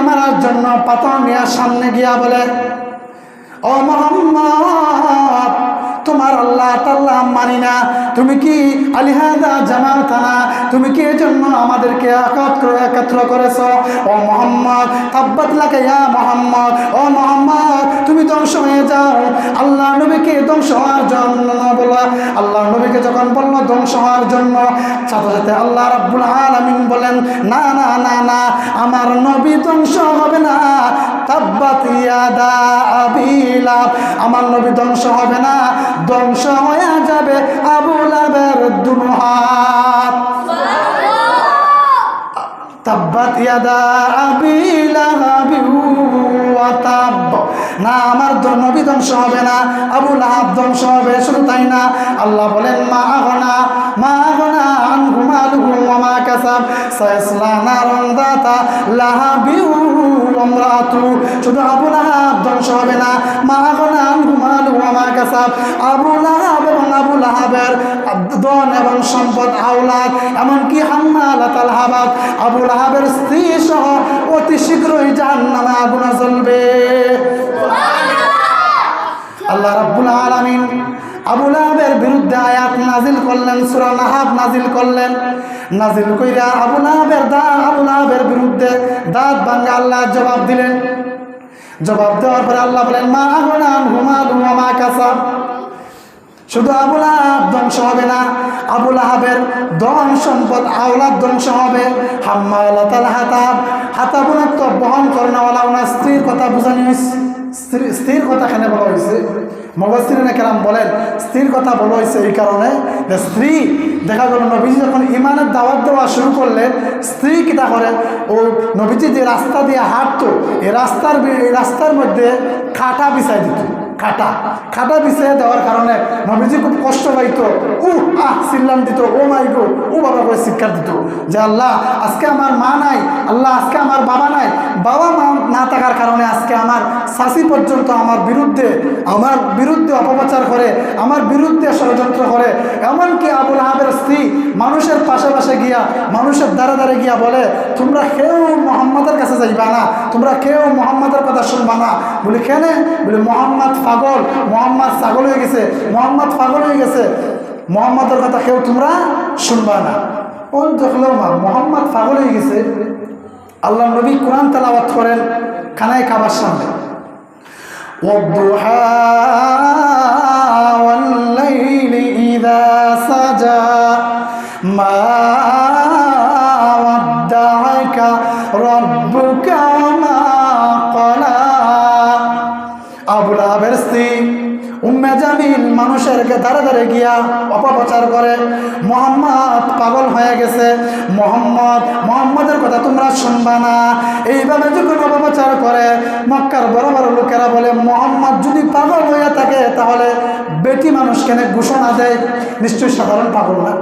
মারার জন্য পাথর নিয়ে সামনে গিয়া বলে, ও মুহাম্মদ, তোমার আল্লাহ তাআলা মানি না, তুমি কি আলিহাদা জামাতানা, তুমি কি এজন্য আমাদেরকে একত্র করেছো? ও মুহাম্মদ, তাব্বাত লাকা ইয়া মুহাম্মদ, ও মুহাম্মদ তুমি ধ্বংস হয়ে যাও। আল্লাহ নবীকে ধ্বংস হওয়ার জন্য বলা, আল্লাহ নবীকে যখন বলল ধ্বংস হওয়ার জন্য, সাথে সাথে আল্লাহ রাব্বুল আলামিন বলেন, না না না না, আমার নবী ধ্বংস হবে না। তাব্বাত ইয়াদা আবি লাহাব, আমার নবী ধ্বংস হবে না, ধ্বংস হয়ে যাবে আবু লাহাবের দুনো হাত। তাব্বাত ইয়াদা আবি লাহাব ওয়া তাব, না আমার নবী ধ্বংস হবে না, আবু লাহাব ধ্বংস হবে। শুধু তাই না, আল্লাহ বলেন, মা আগনা আনহু মালুহু ওয়া মা কাসাব সায়াসলা নারান যাতা লাহাবি ওয়া ইমরাতুহু। শুধু আবু লাহাব ধ্বংস হবে না, মা আগনা আনহু মালুহু ওয়া মা কাসাব, আবু লাহাব এবং আবু লাহাবের ধন এবং সম্পদ, আওলাদ, এমনকি হাম্মালাতাল হাবাব, আবু লাহাবের স্ত্রী সহ অতি শীঘ্রই জাহান্নামে আগুনে জ্বলবে। আল্লাহ রাব্বুল আলামিন আবু লাহাবের বিরুদ্ধে আয়াত নাজিল করলেন, সূরা নাহাব নাজিল করলেন। নাজিল কইরা আবু লাহাবের বিরুদ্ধে দাঁত ভাঙ্গা আল্লাহ জবাব দিলেন। জবাব দেওয়ার পরে আল্লাহ বলেন, মা আগনা আনহু মালুহু ওয়া মা কাসাব। শুধু আবু লাহাব ধ্বংস হবে না, আবু লাহাবের ধন সম্পদ, আওলাদ ধ্বংস হবে। হাম্মালাতাল হাতাব, হাতাবুনাত বহন করনেওয়ালা, ওনার স্ত্রীর কথা বোঝানো হয়েছে। স্ত্রীর কথা এখানে বলা হয়েছে, মুফাসসিরিনে কেরাম বলেন স্ত্রীর কথা বলা হয়েছে এই কারণে যে স্ত্রী, দেখা গেল নবীজি যখন ইমানের দাওয়াত দেওয়া শুরু করলেন, স্ত্রী কিটা করে, ও নবীজি যে রাস্তা দিয়ে হাঁটতো, এই রাস্তার মধ্যে খাটা বিছাই দিত। খাটা বিছিয়ে দেওয়ার কারণে নবীজি খুব কষ্ট পাইতো, চিল্লান দিত, ও মাই গো, ও বাবা করে চিৎকার দিত যে আল্লাহ আজকে আমার মা নাই, আল্লাহ আজকে আমার বাবা নাই, বাবা মা না থাকার কারণে আজকে আমার শাশি পর্যন্ত আমার বিরুদ্ধে অপপ্রচার করে, আমার বিরুদ্ধে ষড়যন্ত্র করে। এমনকি আবু লাহাবের স্ত্রী মানুষের পাশে গিয়া, মানুষের দ্বারে গিয়া বলে, তোমরা কেউ মুহাম্মাদের কাছে যাইবা না, তোমরা কেউ মুহাম্মাদের কথা শুনবা না। বলি কেন? বলে মুহাম্মদ পাগল, মুহাম্মদ ছাগল হয়ে গেছে, মুহাম্মদ পাগল হয়ে গেছে, মুহাম্মাদের কথা কেউ তোমরা শুনবা না। ও দেখলেও মা মুহাম্মদ পাগল হয়ে গেছে। আল্লাহ নবী কোরআন তেলাওয়াত করেন খানায় কাবার সামনে, ওয়াদুহা ওয়াল-লাইলি ইযা সাজা মা ওয়াদ্দাআকা রাব্বুকা ওয়া মা ক্বালা। আবু লাহাবের স্ত্রী উম্মে জামিল মানুষের দ্বারে গিয়া অপপ্রচার করে, মুহাম্মদ পাগল হয়ে গেছে, মুহাম্মদের কথা তোমরা শুনবা না। এইভাবে যখন অপপ্রচার করে, মক্কার বড় বড় লোকেরা বলে, মুহাম্মদ যদি পাগল হয়ে থাকে তাহলে বেটি মানুষ কেন ঘোষণা দেয়? নিশ্চয়ই সাধারণ পাগল না,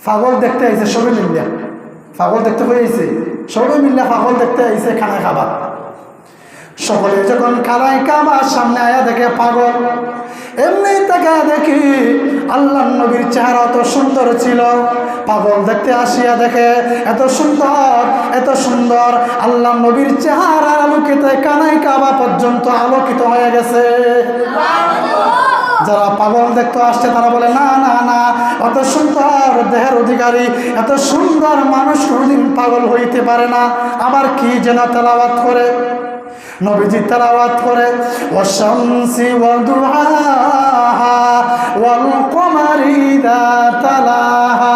পাগল দেখতে আইছে সবাই মিল্লা, পাগল দেখতে হয়েছে সবাই মিল্লা, পাগল দেখতে আইছে খানা খাবার। সকলে যখন খানায় কাবার সামনে আয়া দেখে পাগল, এমনি তাকে দেখি আল্লাহ নবীর চেহারা অত সুন্দর ছিল। পাগল দেখতে আসিয়া দেখে এত সুন্দর আল্লাহ নবীর চেহারা আলোকিত, কানায় কাবা পর্যন্ত আলোকিত হয়ে গেছে। যারা পাগল দেখতে আসছে তারা বলে, না না না, অত সুন্দর দেহের অধিকারী, এত সুন্দর মানুষ কোনদিন পাগল হইতে পারে না। আবার কি যেন তেলাওয়াত করে, নবীজি তেলাওয়াত করে, ওয়াশ-শামসি ওয়া-দুহাহা ওয়াল-কমারি ইযা তালাহা।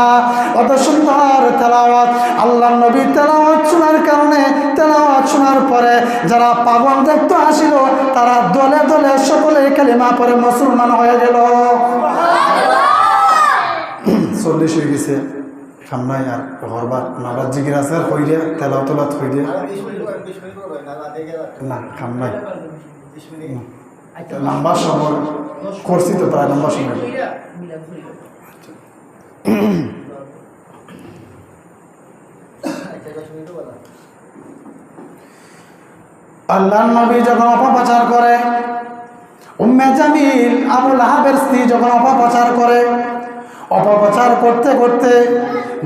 অত সুন্দর তেলাওয়াত। আল্লাহ নবী তেলাওয়াত শোনার পরে যারা পাগল দেখতে আসিল তারা দলে দলে সকলে কালিমা পড়ে মুসলমান হয়ে গেল। 40 হয়ে গেছে, সামনাই আর ঘরবার নাবাদ জিগির আছে হইলে তেলাওয়াত হইলে না সামনাই লম্বা সময় করছি তো, প্রায় লম্বা সময়। আল্লাহ নবী যখন অপপ্রচার করে, উম্মে জামিল আবু লাহাবের স্ত্রী যখন অপপ্রচার করে, অপপ্রচার করতে করতে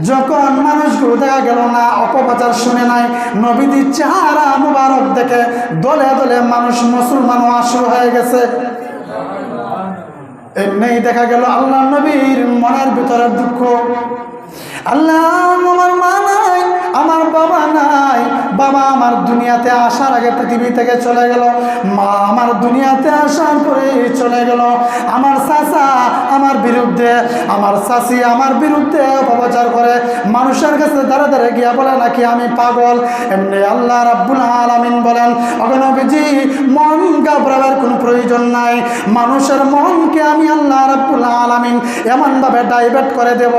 যখন মানুষগুলো দেখা গেল না, অপপ্রচার শুনে নাই, নবীজির চেহারা মুবারক দেখে দলে দলে মানুষ মুসলমান হওয়া শুরু হয়ে গেছে। এমনি দেখা গেল আল্লাহ নবীর মনের ভিতরে দুঃখ, আল্লাহ আমার মা নাই, আমার বাবা নাই, বাবা আমার দুনিয়াতে আসার আগে পৃথিবী থেকে চলে গেল, মা আমার দুনিয়াতে আসার পরে চলে গেল, আমার চাচা আমার বিরুদ্ধে, আমার চাচি আমার বিরুদ্ধে অপপ্রচার করে, মানুষের কাছে দাঁড়া দাঁড়ে গিয়া বলে নাকি আমি পাগল। এমনি আল্লাহ রাব্বুল আলামিন বলেন, ওগো নবীজি মন ঘাবড়াবার কোনো প্রয়োজন নাই, মানুষের মনকে আমি আল্লাহ রাব্বুল আলামিন এমনভাবে ডাইভার্ট করে দেব,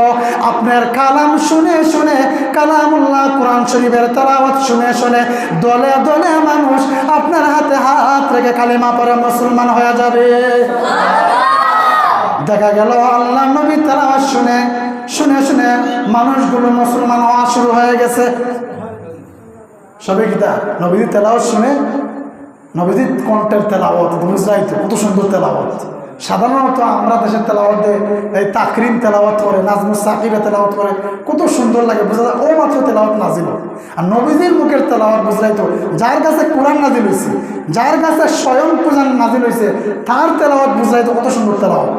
আপনার কালাম শুনে শুনে, কালামুল্লাহ কোরআন শরীফের তেলাওয়াত শুনে শুনে দলে দলে মানুষ আপনার হাতে হাত রেখে কালিমা পড়ে মুসলমান হয়ে যাবে। দেখা গেল আল্লাহ নবী তেলাওয়াত শুনে শুনে শুনে মানুষগুলো মুসলমান হওয়া শুরু হয়ে গেছে। সবে কিতা নবীর তেলাওয়াত শুনে, নবীর কণ্ঠের তেলাওয়াত বুঝাইতো কত সুন্দর তেলাওয়াত। সাধারণত আমরা দেশের তেলাওয়াতে এই তাকরিম তেলাওয়াত করে, নাজমুস সাকিবে তেলাওয়াত করে, কত সুন্দর লাগে, বোঝা যায় ও মাত্র তেলাওয়াত নাজিল। আর নবীজির মুখের তেলাওয়াত বুঝাইতো, যার কাছে কোরআন নাজিল হয়েছে, যার কাছে স্বয়ং কোরআন নাজিল হয়েছে, তার তেলাওয়াত বুঝাইতো কত সুন্দর তেলাওয়াত।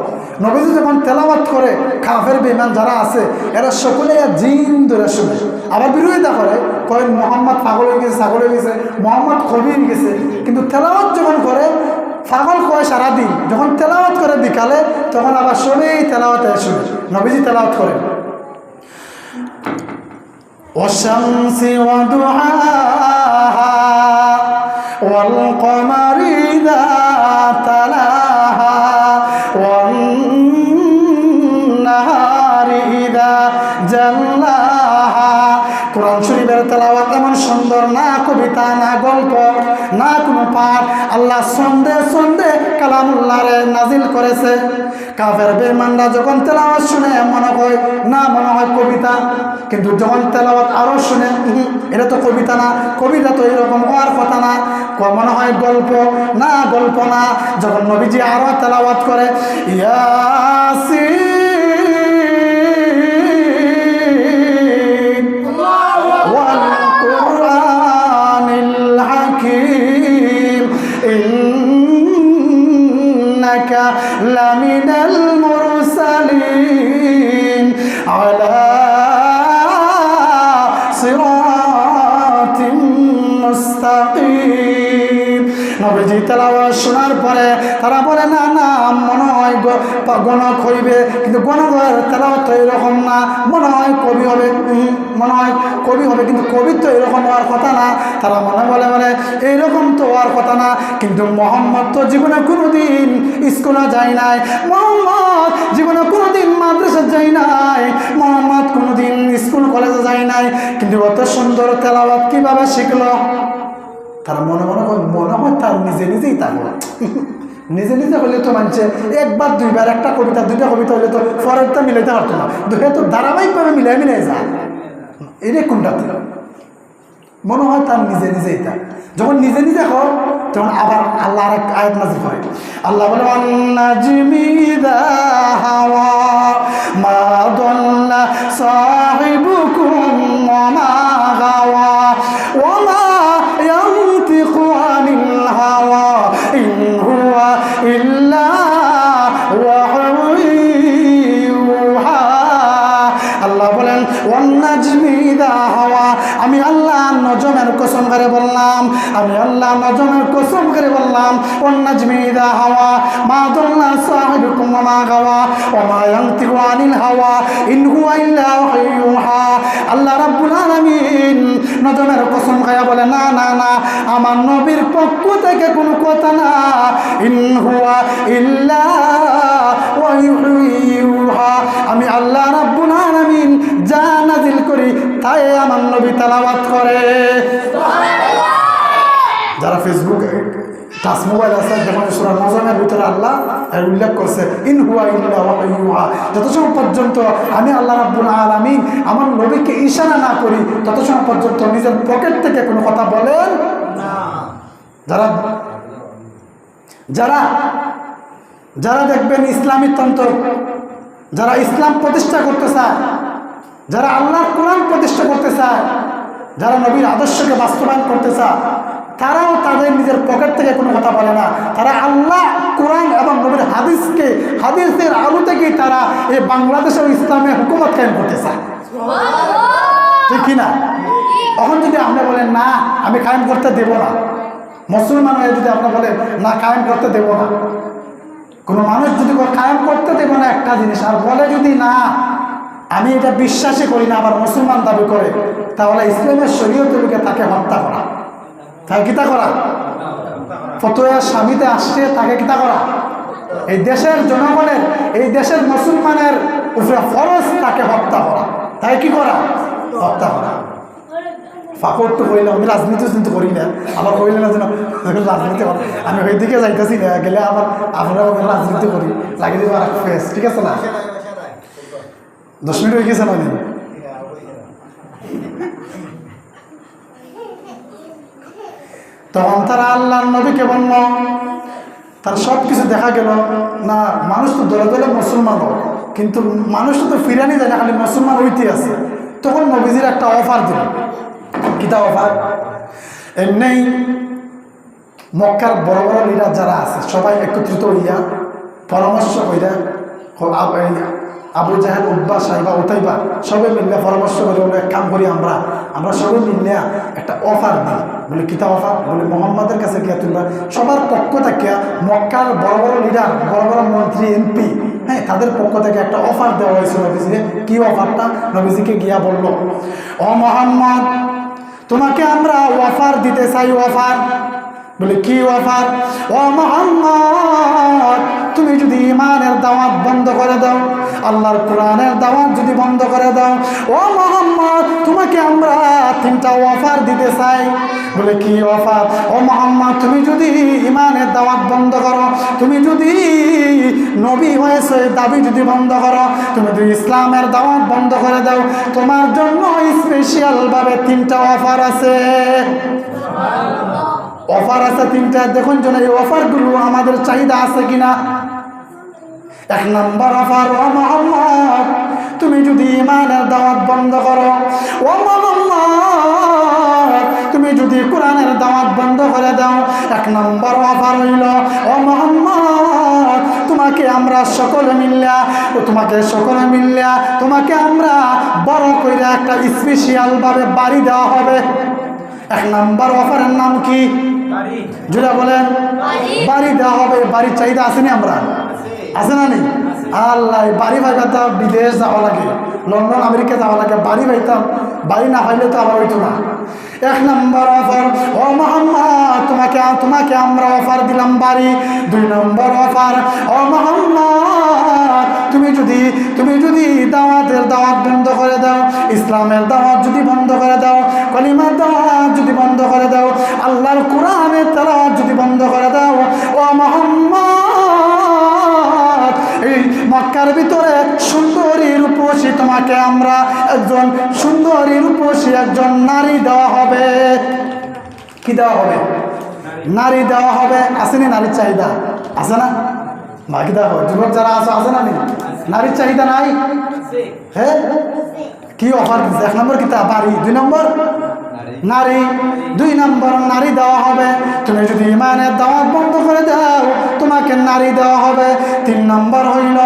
নবীজি যখন তেলাওয়াত করে, কাফের বেঈমান যারা আছে এরা সকলে জিন ধরে শুনে, আবার বিরোধিতা করে, কয় মোহাম্মদ পাগল হয়ে গেছে, ছাগল হয়ে গেছে, মোহাম্মদ কবি হয়ে গেছে। কিন্তু তেলাওয়াত যখন করে পাগল কয় সারাদিন, যখন তেলাওয়াত করে বিকালে তখন আবার সবেই তেলাওয়াতে শুনে। নবীজি তেলাওয়াত করেন, ওয়াশ-শামসি ওয়া দুহাহা ওয়াল কমারি ইযা তালাহা ওয়ান নাহারি ইযা জাল্লাহা। কোরআন শরীফের তেলাওয়াত এমন সুন্দর, না কবিতা, না গল্প, না কোনো পাঠ, আল্লাহ ছন্দে ছন্দে কালামুল্লাহরে নাজিল করেছে। কাফের বেঈমানরা যখন তেলাওয়াত শুনে মনে হয় না, মনে হয় কবিতা, কিন্তু যখন তেলাওয়াত আরো শুনে এটা তো কবিতা না, কবিতা তো এরকম হওয়ার কথা না, মনে হয় গল্প, না গল্প না। যখন নবীজি আরো তেলাওয়াত করে ইয়াসিন লামিনাল মুরসালিন আলা সিরাতিম মুস্তাকিম। নবীজি তেলাওয়াত শোনার পরে তারা বলে না না, মনে হয় গণক হইবে, কিন্তু গণকের তেলাওয়াত তো এরকম না, মনে হয় কবি হবে, মনে হয় কবি হবে, কিন্তু কবি তো এরকম হওয়ার কথা না। তারা মনে বলে বলে এইরকম তো হওয়ার কথা না, কিন্তু মোহাম্মদ তো জীবনে কোনোদিন স্কুলে যায় নাই, মোহাম্মদ জীবনে কোনোদিন মাদ্রাসা যায় নাই, মোহাম্মদ কোনোদিন স্কুল কলেজে যায় নাই, কিন্তু অত সুন্দর তেলাওয়াত কিভাবে শিখলো? তারা মনে মনে হয় তার নিজে নিজেই তা নিজে নিজে হলে তো মানছে একবার দুইবার একটা কবিতা দুইটা কবিতা হলে তো পরেরটা মিলাইতে পারতো না, দুটো তো ধারাবাহিকভাবে মিলাই মিলাই যায়। এটা কোনটাতে মনে হয় তার নিজে নিজেই তা। যখন নিজে নিজে হয় তখন আবার আল্লাহ আরেক আয়াত নাযিল করে। আল্লাহ বলে ওয়ান-নাজমি ইযা হাওয়া মা দাল্লা সাহিবুকুম ওয়া মা গাওয়া ওয়া মা ইয়ানতিকু আনিল হাওয়া ইন হুয়া ইল্লা ওয়াহয়ুন ইউহা। আল্লাহ বলেন ওয়ান-নাজমি ইযা হাওয়া, আমি আল্লাহ নজমের কসম করে বললাম, আমি আল্লাহ নজমের কসম করে বললাম, ওয়ান-নাজমি ইযা হাওয়া মা দাল্লা সাহিবুকুম ওয়া মা গাওয়া ওয়া মা ইয়ানতিকু আনিল হাওয়া ইন হুয়া ইল্লা ওয়াহয়ুন ইউহা। আল্লাহ রাব্বুল আলামিন নজমের কসম খায়া বলে না না না, আমার নবীর পক্ষ থেকে কোনো কথা না, ইন হুয়া ইল্লা ওয়াহয়ুন ইউহা। আমি আল্লাহ রাব্বুল আলামিন যা নাযিল করি তাই আমার নবী তেলাওয়াত করে। যারা ফেসবুকে টাচ মোবাইল আছে দেখুন সূরা নজমের ভিতরে আল্লাহ উল্লেখ করছে ইন হুয়া ইল্লা ওয়াহয়ুন ইউহা। যত সময় পর্যন্ত আমি আল্লাহ রাব্বুল আলামিন আমার নবীকে ইশারা না করি তত সময় পর্যন্ত নিজের পকেট থেকে কোনো কথা বলেন না। যারা যারা যারা দেখবেন ইসলামী তন্ত্র যারা ইসলাম প্রতিষ্ঠা করতে চায়, যারা আল্লাহর কোরআন প্রতিষ্ঠা করতে চায়, যারা নবীর আদর্শকে বাস্তবায়ন করতে চায়, তারাও তাদের নিজের পকেট থেকে কোনো কথা বলে না। তারা আল্লাহ, কোরআন এবং নবীর হাদিসের আলো থেকেই তারা এই বাংলাদেশের ইসলামে হুকুমত কায়েম করতে চায়, ঠিক কিনা? এখন যদি আপনি বলেন না আমি কায়েম করতে দেব না, মুসলমান হয়ে যদি আপনি বলেন না কায়েম করতে দেব না, কোনো মানুষ যদি কায়েম করতে দেব না একটা জিনিস আর বলে যদি না আমি এটা বিশ্বাসই করি না, আবার মুসলমান দাবি করে, তাহলে ইসলামের শরীয়তের লোকে তাকে হত্যা করা, তাকে কিতা করা, ফতোয়া স্বামীতে আসছে তাকে কিতা করা। এই দেশের জনগণের, এই দেশের মুসলমানের উপরে ফরজ তাকে হত্যা করা, তাই কি করা, হত্যা করা। ফাঁকরটু কইলাম, আমি রাজনীতি চিন্তা করি না, আমার কইলে না যেন রাজনীতি করা, আমি ওই দিকে যাইতেছি না, গেলে আমার আপনারা রাজনীতি করি লাগিয়ে দেবো আর ফেস, ঠিক আছে না? 10 মিনিট হয়ে গেছে না? তখন তারা আল্লাহর নবীকে বলল, তার সব কিছু দেখা গেল না, মানুষ তো দলে দলে মুসলমান হয়, কিন্তু মানুষ তো ফিরানি যায় না, খালি মুসলমান হইতে আছে। তখন নবীজির একটা অফার দিল। কিতা অফার? এমনি মক্কার বড় বড় লিডার যারা আছে সবাই একত্রিত হইয়া পরামর্শ কইরা, আবু জাহেল, উতবা, সাইবা, উতাইবা সবাই মিললে পরামর্শ করে বলে এক কাম করি, আমরা সবাই মিললে একটা অফার দিই। বলে কিতা অফার? বলে মোহাম্মদের কাছে গিয়া তোমরা সবার পক্ষ থেকে, মক্কার বড় বড় লিডার, বড় বড় মন্ত্রী, এমপি, হ্যাঁ, তাদের পক্ষ থেকে একটা অফার দেওয়া হয়েছিল নবীজিকে। কি অফারটা? নবীজিকে গিয়া বলল, ও মোহাম্মদ, তোমাকে আমরা অফার দিতে চাই। অফার? বলে কি অফার? ও মুহাম্মদ, তুমি যদি ইমানের দাওয়াত বন্ধ করে দাও, আল্লাহর কোরআনের দাওয়াত যদি বন্ধ করে দাও, ও মুহাম্মদ, তোমাকে আমরা 3টা অফার দিতে চাই। বলে কি অফার? ও মুহাম্মদ, তুমি যদি ইমানের দাওয়াত বন্ধ করো, তুমি যদি নবী হয়েছে দাবি যদি বন্ধ করো, তুমি যদি ইসলামের দাওয়াত বন্ধ করে দাও, তোমার জন্য স্পেশাল ভাবে 3টা অফার আছে। অফার আছে 3টা। দেখুন যেন এই অফারগুলো আমাদের চাহিদা আছে কিনা। 1 নম্বর অফার, ও মুহাম্মদ, তুমি যদি ইমানের দাওয়াত বন্ধ করো, ও মুহাম্মদ, তুমি যদি কোরআনের দাওয়াত বন্ধ করে দাও, 1 নম্বর অফার হইল, ও মুহাম্মদ, তোমাকে আমরা সকলে মিল্লা, তোমাকে আমরা বড় কইরা একটা স্পেশাল ভাবে বাড়ি দেওয়া হবে। 1 নম্বর অফারের নাম কি? জুড়ে বলেন, বাড়ি দেওয়া হবে। বাড়ির চাহিদা আসেনি আমরা, আছে না নেই? আল্লাহ, বাড়ি পাইতাম বিদেশ যাওয়া লাগে, লন্ডন আমেরিকা যাওয়া লাগে, বাড়ি পাইতাম, বাড়ি না পাইলে তো আবার হইতো না। 1 নম্বর অফার, ও মুহাম্মদ, তোমাকে আমরা অফার দিলাম বাড়ি। 2 নম্বর অফার, ও মুহাম্মদ, তুমি যদি দাওয়াতের দাওয়াত বন্ধ করে দাও, ইসলামের দাওয়াত যদি বন্ধ করে দাও, কলিমার দাওয়াত যদি বন্ধ করে দাও, আল্লাহর কোরআনের তেলাওয়াত যদি বন্ধ করে দাও, ও মুহাম্মদ, এই মক্কার ভিতরে সুন্দরী রূপসী তোমাকে আমরা একজন নারী দেওয়া হবে। কি দেওয়া হবে? নারী দেওয়া হবে। আসেনি নারীর চাহিদা? আছে না? বাকি দেওয়া হবে। যুবক যারা আছে না, নারীর চাহিদা নাই? হ্যাঁ, কি অফার দিচ্ছে? 1 নম্বর কিতা? বাড়ি। 2 নম্বর নারী। 2 নম্বর নারী দেওয়া হবে। তুমি যদি ইমানের দাওয়াত বন্ধ করে দাও, তোমাকে নারী দেওয়া হবে। 3 নম্বর হইল,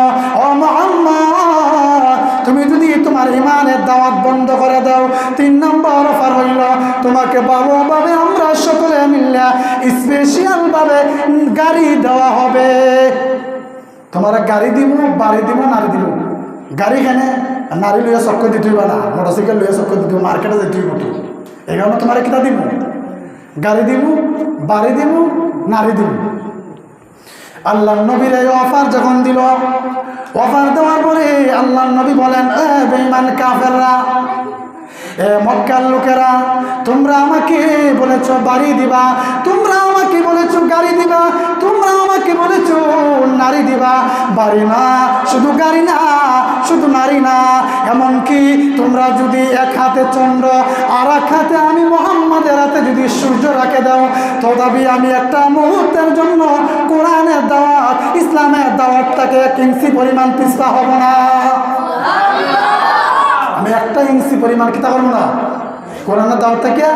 ও মুহাম্মদ, তুমি যদি তোমার ইমানের দাওয়াত বন্ধ করে দাও, 3 নম্বর অফার হইল, তোমাকে ভালোভাবে আমরা সকলে মিলে স্পেশাল ভাবে গাড়ি দেওয়া হবে। তোমার গাড়ি দিব, বাড়ি দিব, নারী দিব। গাড়ি কেনে? নারী লইয়া চক্কর দিতে হইবা না, মোটরসাইকেল লইয়া চক্কর দিতে, মার্কেটে যেতে হইব। এই কারণে তোমার কিতা দিব? গাড়ি দিব, বাড়ি দিব, নারী দিব। আল্লাহ নবীর এই অফার যখন দিল, অফার দেওয়ার পরে আল্লাহ নবী বলেন, এ বেঈমান কাফেররা, এ মক্কার লোকেরা, তোমরা আমাকে বলেছো বাড়ি দিবা, তোমরা আমাকে বলেছো গাড়ি দিবা, তোমরা আমাকে বলেছো নারী দিবা। বাড়ি না, শুধু গাড়ি না, শুধু নারী না, এমনকি তোমরা যদি এক হাতে চন্দ্র আর এক হাতে আমি মুহাম্মাদের হাতে যদি সূর্য রাখে দাও, তথাপি আমি একটা মুহূর্তের জন্য কোরআনের দাওয়াত, ইসলামের দাওয়াতটা থেকে 1 ইঞ্চি পরিমাণ পিছপা হব না। আমি 1 ইঞ্চি পরিমাণ কিতা করবো না, কোরআনের দাওয়াত থেকে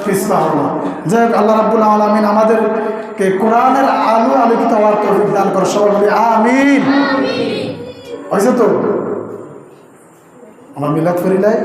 পিছপা হব না। যে আল্লাহ রাব্বুল আলামিন আমাদেরকে কোরআনের আলো আলোকিত হওয়ার তৌফিক দান করে, সবাই বলি আমিন। হয়েছে তো? আমার মিলাদ ফরিলাই